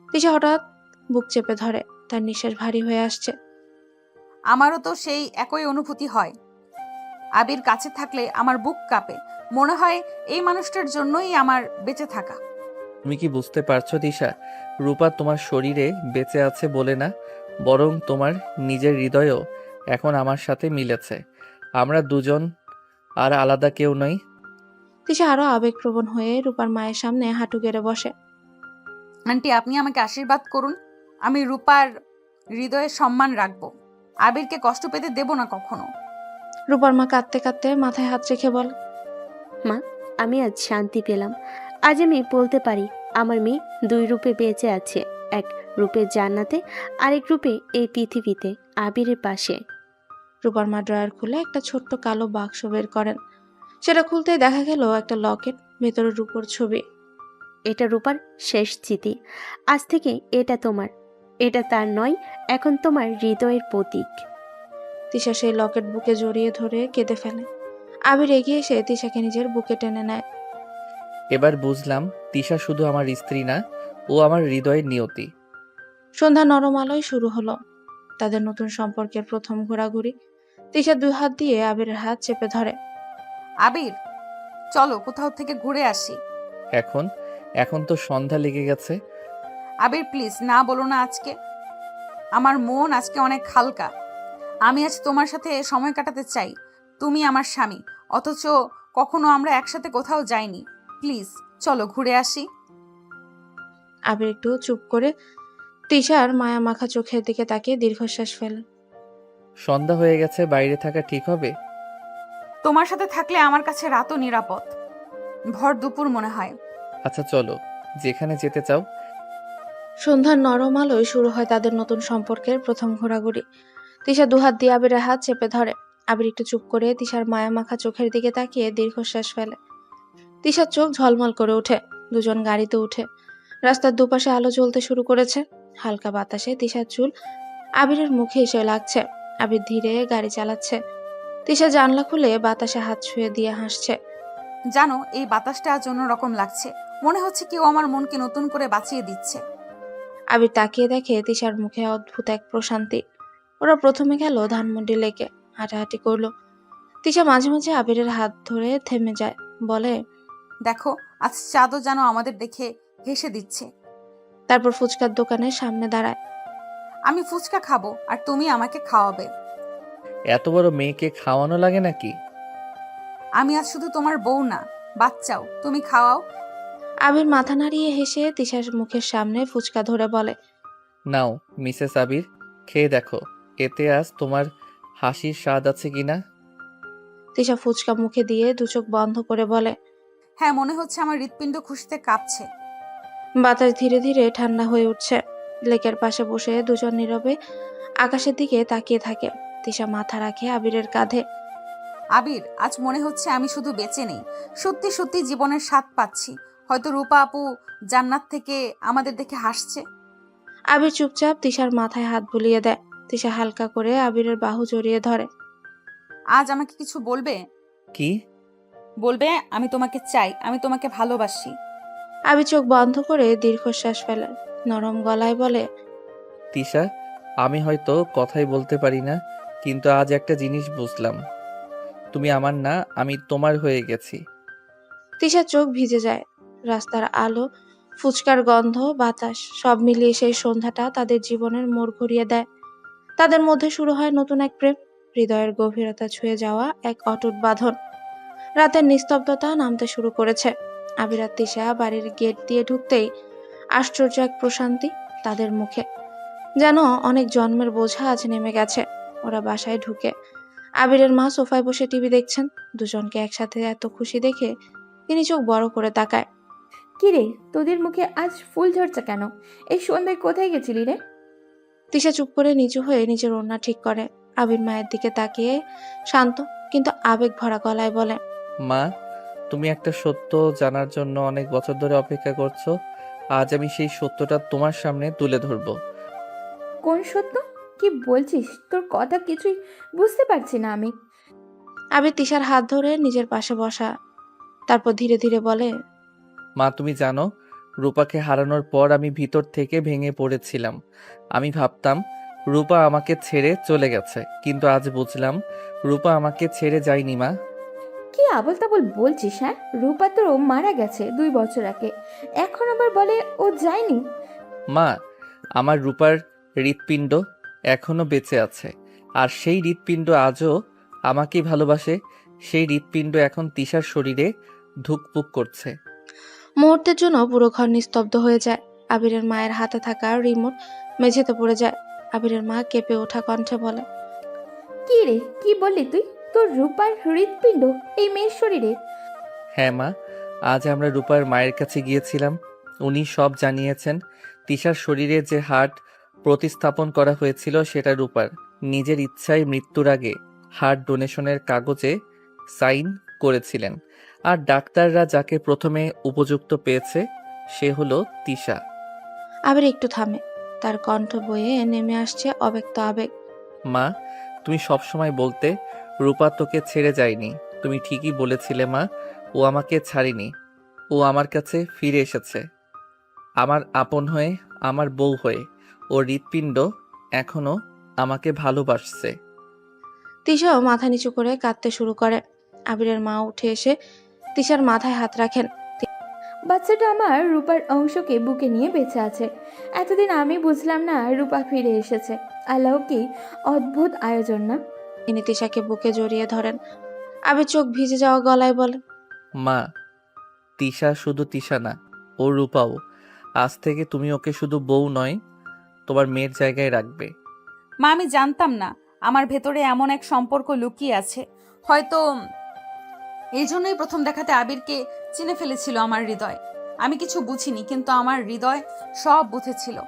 তিশা হঠাৎ বুক চেপে ধরে। তার নিঃশ্বাস ভারী হয়ে আসছে। আমারও তো সেই একই অনুভূতি হয়। আবির কাছে থাকলে আমার বুক কাঁপে। মনে হয় এই মানুষটার জন্যই আমার বেঁচে থাকা। তুমি কি বুঝতে পারছো দিশা? রূপা তোমার শরীরে বেঁচে আছে বলে না, বরং তোমার নিজের হৃদয়েও এখন আমার সাথে মিলেছে। আমরা দুজন আর আলাদা কেউ নই। তিশা আরো আবেগপ্রবণ হয়ে রূপার মায়ের সামনে হাঁটু গেড়ে বসে। আন্টি, আপনি আমাকে আশীর্বাদ করুন। আমি রূপার হৃদয়ে সম্মান রাখবো। আবিরকে কষ্ট পেতে দেব না কখনো। রূপার মা কাঁদতে কাঁদতে মাথায় হাত রেখে বলে, মা, আমি আজ শান্তি পেলাম। আজ আমি বলতে পারি আমার মেয়ে দুই রূপে বেঁচে আছে, এক রূপে জান্নাতে, আরেক রূপে এই পৃথিবীতে, আবিরের পাশে। রূপার মা ড্রয়ার খুলে একটা ছোট্ট কালো বাক্স বের করেন। সেটা খুলতেই দেখা গেল একটা লকেট, ভেতরে রূপোর ছবি। এটা রূপার শেষ স্মৃতি। আজ থেকে এটা তোমার, এটা তার নয়, এখন তোমার হৃদয়ের প্রতীক। তিশা সেই লকেট বুকে জড়িয়ে ধরে কেঁদে ফেলে। আবির এগিয়ে এসে তিশাকে নিজের বুকে টেনে নেয়। এবার বুঝলাম তিশা শুধু আমার স্ত্রী না, ও আমার হৃদয়ের নিয়তি। সন্ধ্যা নরম আলোয় শুরু হলো তাদের নতুন সম্পর্কের প্রথম ঘোরাঘুরি। তিশা দুই হাত দিয়ে আবিরের হাত চেপে ধরে। আবির, চলো কোথাও থেকে ঘুরে আসি। এখন এখন তো সন্ধ্যা লেগে গেছে। আবির প্লিজ, না বলো না আজকে। আমার মন আজকে অনেক হালকা। আমি আজ তোমার সাথে সময় কাটাতে চাই। তুমি আমার স্বামী, অথচ কখনো আমরা একসাথে কোথাও যাইনি। প্লিজ চলো ঘুরে আসি। আবির একটু চুপ করে তিশার মায়া মাখা চোখের দিকে তাকিয়ে দীর্ঘশ্বাস ফেলে। সন্ধ্যা হয়ে গেছে, বাইরে থাকা ঠিক হবে? তোমার সাথে থাকলে আমার কাছে রাতও নিরাপদ। ভর দুপুর মনে হয়। আচ্ছা চলো, যেখানে যেতে চাও। সন্ধ্যার নরম আলোয় শুরু হয় তাদের নতুন সম্পর্কের প্রথম ঘোরাঘুরি। তিশা দুহাত দিয়ে আবিরের হাত চেপে ধরে। আবির একটু চুপ করে তিশার মায়া মাখা চোখের দিকে তাকিয়ে দীর্ঘশ্বাস ফেলে। তিশার চোখ ঝলমল করে ওঠে। দুজন গাড়িতে উঠে রাস্তার দুপাশে আলো জ্বলতে শুরু করেছে। হালকা বাতাসে তিশার চুল আবিরের মুখে এসে লাগছে। আবির ধীরে গাড়ি চালাচ্ছে। তিশা জানলা খুলে বাতাসে হাত ছুঁয়ে দিয়ে হাসছে। জানো, এই বাতাসটা আজ অন্যরকম লাগছে। মনে হচ্ছে কেউ আমার মনকে নতুন করে বাঁচিয়ে দিচ্ছে। আবির তাকিয়ে দেখে তিশার মুখে অদ্ভুত এক প্রশান্তি। ওরা প্রথমে গেল ধানমন্ডি লেকে, হাঁটাহাঁটি করলো। তিশা মাঝে মাঝে আবিরের হাত ধরে থেমে যায়, বলে, দেখো, আজ চাঁদও যেন আমাদের দেখে হেসে দিচ্ছে। তারপর ফুচকার দোকানের সামনে দাঁড়ায়। আমি ফুচকা খাবো আর তুমি আমাকে খাওয়াবে। এত বড় মেয়েকে খাওয়ানো লাগে নাকি? আমি আজ শুধু তোমার বউ না, বাচ্চাও। তুমি খাওয়াও। আবির মাথা নাড়িয়ে হেসে তিশার মুখের সামনে ফুচকা ধরে বলে, নাও মিসেস আবির, খেয়ে দেখো, এতে আজ তোমার হাসির স্বাদ আছে কিনা। তিশা ফুচকা মুখে দিয়ে দু চোখ বন্ধ করে বলে, হ্যাঁ, মনে হচ্ছে আমার হৃৎপিণ্ড খুশিতে কাঁপছে। বাতাস ধীরে ধীরে ঠান্ডা হয়ে উঠছে। লেকের পাশে বসে দুজন নীরবে আকাশের দিকে তাকিয়ে থাকে। তিশা মাথা রাখে আবিরের কাঁধে। আবির, আজ মনে হচ্ছে আমি শুধু বেঁচে নেই, সত্যি সত্যি জীবনের স্বাদ পাচ্ছি। হয়তো রূপা আপু জান্নাত থেকে আমাদের দেখে হাসছে। আবির চুপচাপ তিশার মাথায় হাত বুলিয়ে দেয়। তিশা হালকা করে আবিরের বাহু জড়িয়ে ধরে। আজ আমাকে কিছু বলবে? কি বলবে আমি তোমাকে চাই, আমি তোমাকে ভালোবাসি। আবির চোখ বন্ধ করে দীর্ঘশ্বাস ফেলে। নরম গলায় বলে, তিশা, আমি হয়তো কথাই বলতে পারি না, কিন্তু আজ একটা জিনিস বুঝলাম, তুমি আমার না, আমি তোমার হয়ে গেছি। তিশার চোখ ভিজে যায়। রাস্তার আলো, ফুচকার গন্ধ, বাতাস সব মিলিয়ে সেই সন্ধ্যাটা তাদের জীবনের মোড় ঘুরিয়ে দেয়। তাদের মধ্যে শুরু হয় নতুন এক প্রেম, হৃদয়ের গভীরতা ছুঁয়ে যাওয়া এক অটুট বাঁধন। রাতের নিস্তব্ধতা নামতে শুরু করেছে। আবির আর তিশা বাড়ির গেট দিয়ে ঢুকতেই আশ্চর্য এক প্রশান্তি তাদের মুখে, যেন অনেক জন্মের বোঝা আজ নেমে গেছে। ওরা বাসায় ঢুকে আবিরের মা সোফায় বসে টিভি দেখছেন। দুজনকে একসাথে এত খুশি দেখে তিনি চোখ বড় করে তাকায়। কিরে, তোদের মুখে আজ ফুল ঝরছে কেন? এই সন্ধ্যায় কোথায় গেছিলি রে? তিশা চুপ করে নিচু হয়ে নিজের ওড়না ঠিক করে। আবির মায়ের দিকে তাকিয়ে শান্ত কিন্তু আবেগ ভরা গলায় বলে, মা, তুমি একটা সত্য জানার জন্য অনেক বছর ধরে অপেক্ষা করছো। আজ আমি সেই সত্যটা তোমার সামনে তুলে ধরবো। কোন সত্য? কি বলছিস? তোর কথা কিছুই বুঝতে পারছি না আমি। আবির তিশার হাত ধরে নিজের পাশে বসা, তারপর ধীরে ধীরে বলে, মা, তুমি জানো, রূপাকে হারানোর পর আমি ভিতর থেকে ভেঙে পড়েছিলাম। আমি ভাবতাম রূপা আমাকে ছেড়ে চলে গেছে, কিন্তু আজ বুঝলাম রূপা আমাকে ছেড়ে যায়নি। মা, কি আবল তাবল বলছিস? হ্যাঁ, রূপা তো মারা গেছে 2 বছর আগে, এখন আবার বলে ও যায়নি। মা, আমার রূপার হৃৎপিণ্ড এখনো বেঁচে আছে, আর সেই হৃৎপিণ্ড আজও আমাকেই ভালোবাসে। সেই হৃৎপিণ্ড এখন তিশার শরীরে ধুকপুক করছে। মুহূর্তের জন্য পুরো ঘর নিস্তব্ধ হয়ে যায়। আবিরের মায়ের হাতে থাকা রিমোট মেঝেতে পড়ে যায়। আবিরের মা কেঁপে ওঠা কণ্ঠে বলে, কি রে, কি বললি তুই? তোর রূপার হৃৎপিণ্ড এই মেয়ের শরীরে? হ্যাঁ মা, আজ আমরা রূপার মায়ের কাছে গিয়েছিলাম। উনি সব জানিয়েছেন। তিশার শরীরে যে হার্ট প্রতিস্থাপন করা হয়েছিল সেটা রূপার। নিজের ইচ্ছায় মৃত্যুর আগে হার্ট ডোনেশনের কাগজে সাইন করেছিলেন। আর ডাক্তাররা যাকে প্রথমে উপযুক্ত পেয়েছে সে হলো তিশা। আবির একটু থামে। তার কণ্ঠ বয়ে নেমে আসছে অব্যক্ত আবেগ। মা, তুমি সবসময় বলতে রূপা তোকে ছেড়ে যায়নি। তুমি ঠিকই বলেছিলে মা, ও আমাকে ছাড়েনি। ও আমার কাছে ফিরে এসেছে, আমার আপন হয়ে, আমার বউ হয়ে। ওর হৃৎপিণ্ড এখনো আমাকে ভালোবাসছে। তিশাও মাথা নিচু করে কাঁদতে শুরু করে। আবিরের মা উঠে এসে তিশার মাথায় হাত রাখেন। বাচ্চাটা আমার রূপার অংশকে বুকে নিয়ে বেঁচে আছে। এতদিন আমি বুঝলাম না রূপা ফিরে এসেছে। আল্লাহ কি অদ্ভুত আয়োজন না? তিনি তিশাকে বুকে জড়িয়ে ধরেন। আবির চোখ ভিজে যাওয়া গলায় বলে, মা, তিশা শুধু তিশা না, ও রূপাও। আজ থেকে তুমি ওকে শুধু বউ নয়, তোমার মেয়ের জায়গায় রাখবে। মা, আমি জানতাম না আমার ভেতরে এমন এক সম্পর্ক লুকিয়ে আছে। হয়তো এই জন্যই প্রথম দেখাতে আবিরকে চিনে ফেলেছিল আমার হৃদয়। আমি কিছু বুঝিনি, কিন্তু আমার হৃদয় সব বুঝেছিল।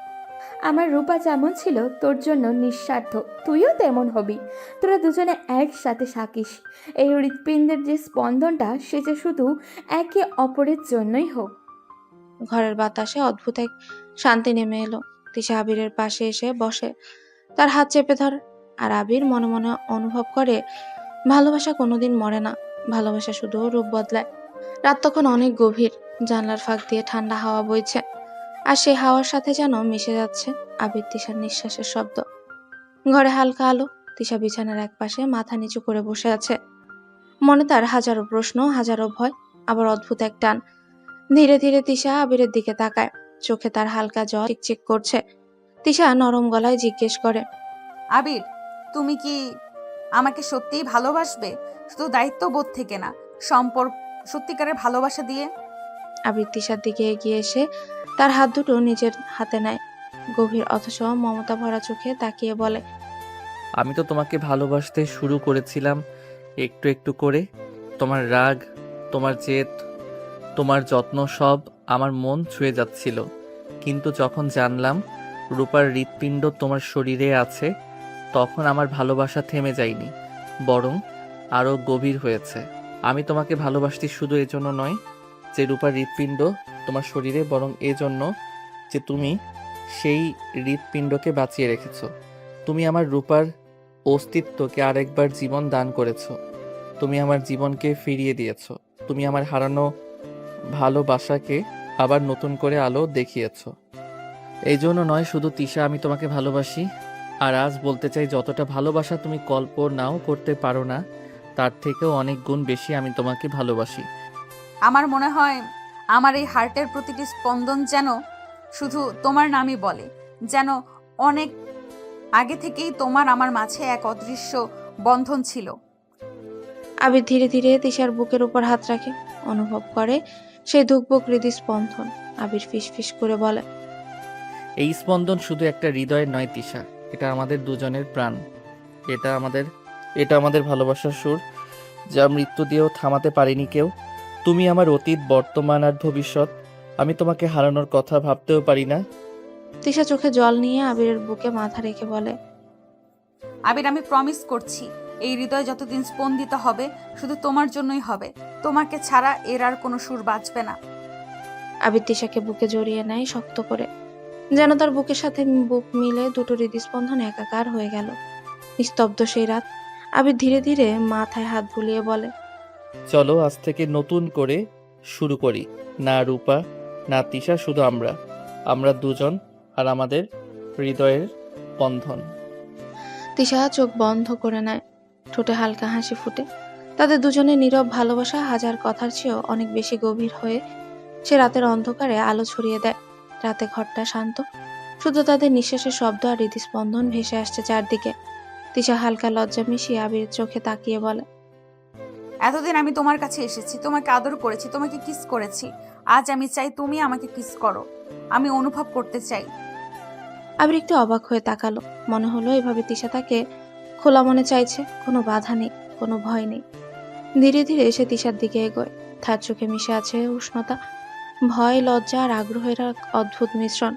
আমার রূপা যেমন ছিল তোর জন্য নিঃস্বার্থ, তুইও তেমন হবি। তোরা দুজনে একসাথে থাকিস। এই হৃৎপিণ্ডের যে স্পন্দনটা সেটা শুধু একে অপরের জন্যই হোক। ঘরের বাতাসে অদ্ভুত এক শান্তি নেমে এলো। তিশা আবিরের পাশে এসে বসে, তার হাত চেপে ধরে। আর আবির মনে মনে অনুভব করে, ভালোবাসা কোনোদিন মরে না, ভালোবাসা শুধু রূপ বদলায়। রাত তখন অনেক গভীর। জানলার ফাঁক দিয়ে ঠান্ডা হাওয়া বইছে, আর সেই হাওয়ার সাথে যেন মিশে যাচ্ছে আবির তিশার নিঃশ্বাসের শব্দ। ঘরে হালকা আলো। তিশা বিছানার এক পাশে মাথা নিচু করে বসে আছে। মনে তার হাজারো প্রশ্ন, হাজারো ভয়, আবার অদ্ভুত এক টান। ধীরে ধীরে তিশা আবিরের দিকে তাকায়। চোখে তার হালকা জল চিকচিক করছে। তিশা নরম গলায় জিজ্ঞেস করে, আবির, তুমি কি আমাকে সত্যিই ভালোবাসবে? শুধু দায়িত্ববোধ থেকে না, সত্যিকারের ভালোবাসা দিয়ে? আবির তিশার দিকে এগিয়ে এসে তার হাত দুটো নিজের হাতে নেয়। গভীর অথচ মমতা ভরা চোখে তাকিয়ে বলে, আমি তো তোমাকে ভালোবাসতে শুরু করেছিলাম একটু একটু করে। তোমার রাগ, তোমার জেদ, তোমার যত্ন সব আমার মন ছুঁয়ে যাচ্ছিল। কিন্তু যখন জানলাম রূপার হৃৎপিণ্ড তোমার শরীরে আছে, তখন আমার ভালোবাসা থেমে যায়নি, বরং আরও গভীর হয়েছে। আমি তোমাকে ভালোবাসতে শুধু এজন্য নয় যে রূপার হৃৎপিণ্ড তোমার শরীরে, বরং এজন্য যে তুমি সেই হৃৎপিণ্ডকে বাঁচিয়ে রেখেছ। তুমি আমার রূপার অস্তিত্বকে আরেকবার জীবন দান করেছ। তুমি আমার জীবনকে ফিরিয়ে দিয়েছ। তুমি আমার হারানো ভালোবাসাকে আবার নতুন করে আলো দেখিয়েছ। এই জন্য নয় শুধু তিশা আমি তোমাকে ভালোবাসি, আর আজ বলতে চাই যতটা ভালোবাসা তুমি কল্পনাও করতে পারো না, তার থেকেও অনেক গুণ বেশি আমি তোমাকে ভালোবাসি। আমার মনে হয় আমার এই হার্টের প্রতিটি স্পন্দন যেন শুধু তোমার নামই বলে, যেন অনেক আগে থেকেই তোমার আমার মাঝে এক অদৃশ্য বন্ধন ছিল। আবির ধীরে ধীরে তিশার বুকের উপর হাত রাখে। অনুভব করে সেই ধুকপুক হৃদস্পন্দন। আবির ফিসফিস করে বলে, এই স্পন্দন শুধু একটা হৃদয়ের নয় তিশা, এটা আমাদের দুজনের প্রাণ। এটা আমাদের ভালোবাসার সুর, যা মৃত্যু দিয়েও থামাতে পারেনি কেউ। তুমি আমার অতীত, বর্তমান আর ভবিষ্যৎ। আমি তোমাকে হারানোর কথা ভাবতেও পারি না। তিশা চোখে জল নিয়ে আবিরের বুকে মাথা রেখে বলে, আবির, আমি প্রমিস করছি এই হৃদয় যতদিন স্পন্দিত হবে শুধু তোমার জন্যই হবে। তোমাকে ছাড়া এর আর কোনো সুর বাজবে না। আবির তিশাকে বুকে জড়িয়ে নেয় শক্ত করে, যেন তার বুকের সাথে বুক মিলে দুটো হৃদস্পন্দন একাকার হয়ে গেল। নিস্তব্ধ সেই রাত। আবির ধীরে ধীরে মাথায় হাত বুলিয়ে বলে, চলো আজ থেকে নতুন করে শুরু করি। না রূপা, না তিশা, শুধু আমরা দুজন আর আমাদের হৃদয়ের বন্ধন। তিশা চোখ বন্ধ করে নেয়। ঠোঁটে হালকা হাসি ফুটে। তাদের দুজনের নীরব ভালোবাসা হাজার কথার চেয়েও অনেক বেশি গভীর হয়ে সে রাতের অন্ধকারে আলো ছড়িয়ে দেয়। রাতে ঘরটা শান্ত, শুধু তাদের নিঃশ্বাসের শব্দ আর হৃদস্পন্দন ভেসে আসছে চারদিকে। তিশা হালকা লজ্জা মিশিয়ে আবিরের চোখে তাকিয়ে বলে, এতদিন আমি তোমার কাছে এসেছি, তোমাকে আদর করেছি, তোমাকে কিস করেছি। আজ আমি চাই তুমি আমাকে কিস করো। আমি অনুভব করতে চাই। আবির একটু অবাক হয়ে তাকালো। মনে হলো এভাবে তিশা তাকে খোলা মনে চাইছে, কোনো বাধা নেই, কোনো ভয় নেই। ধীরে ধীরে সে তিশার দিকে এগোয়। তার চোখে মিশে আছে উষ্ণতা, ভয়, লজ্জা আর আগ্রহের এক অদ্ভুত মিশ্রণ।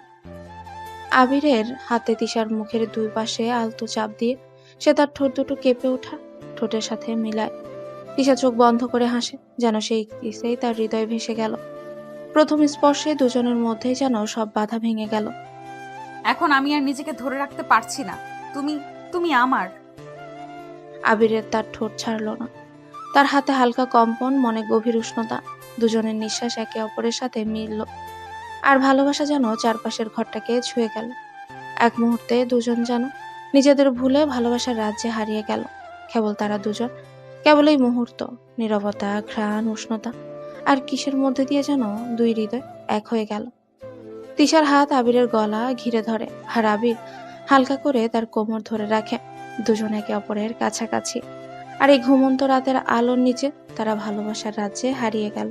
আবিরের হাতে তিশার মুখের দুই পাশে আলতো চাপ দিয়ে সে তার ঠোঁট দুটো কেঁপে ওঠা ঠোঁটের সাথে মিলায়। তিশা চোখ বন্ধ করে হাসে, যেন সেই কিসেই তার হৃদয় ভেসে গেল। প্রথম স্পর্শে দুজনের মধ্যেই যেন সব বাধা ভেঙে গেল। এখন আমি আর নিজেকে ধরে রাখতে পারছি না। তুমি তুমি আমার। আবিরের তার ঠোঁট ছাড়ল না। তার হাতে হালকা কম্পন, মনে গভীর উষ্ণতা। দুজনের নিঃশ্বাস একে অপরের সাথে মিলল, আর ভালোবাসা যেন চারপাশের ঘরটাকে ছুঁয়ে গেল। এক মুহূর্তে দুজন যেন নিজেদের ভুলে ভালোবাসার রাজ্যে হারিয়ে গেল। কেবল তারা দুজন, কেবল এই মুহূর্ত, নীরবতা, ঘ্রাণ, উষ্ণতা আর কিসের মধ্যে দিয়ে যেন দুই হৃদয় এক হয়ে গেল। তিশার হাত আবিরের গলা ঘিরে ধরে, আর আবির হালকা করে তার কোমর ধরে রাখে। দুজন একে অপরের কাছাকাছি, আর এই ঘুমন্ত রাতের আলোর নিচে তারা ভালোবাসার রাজ্যে হারিয়ে গেল।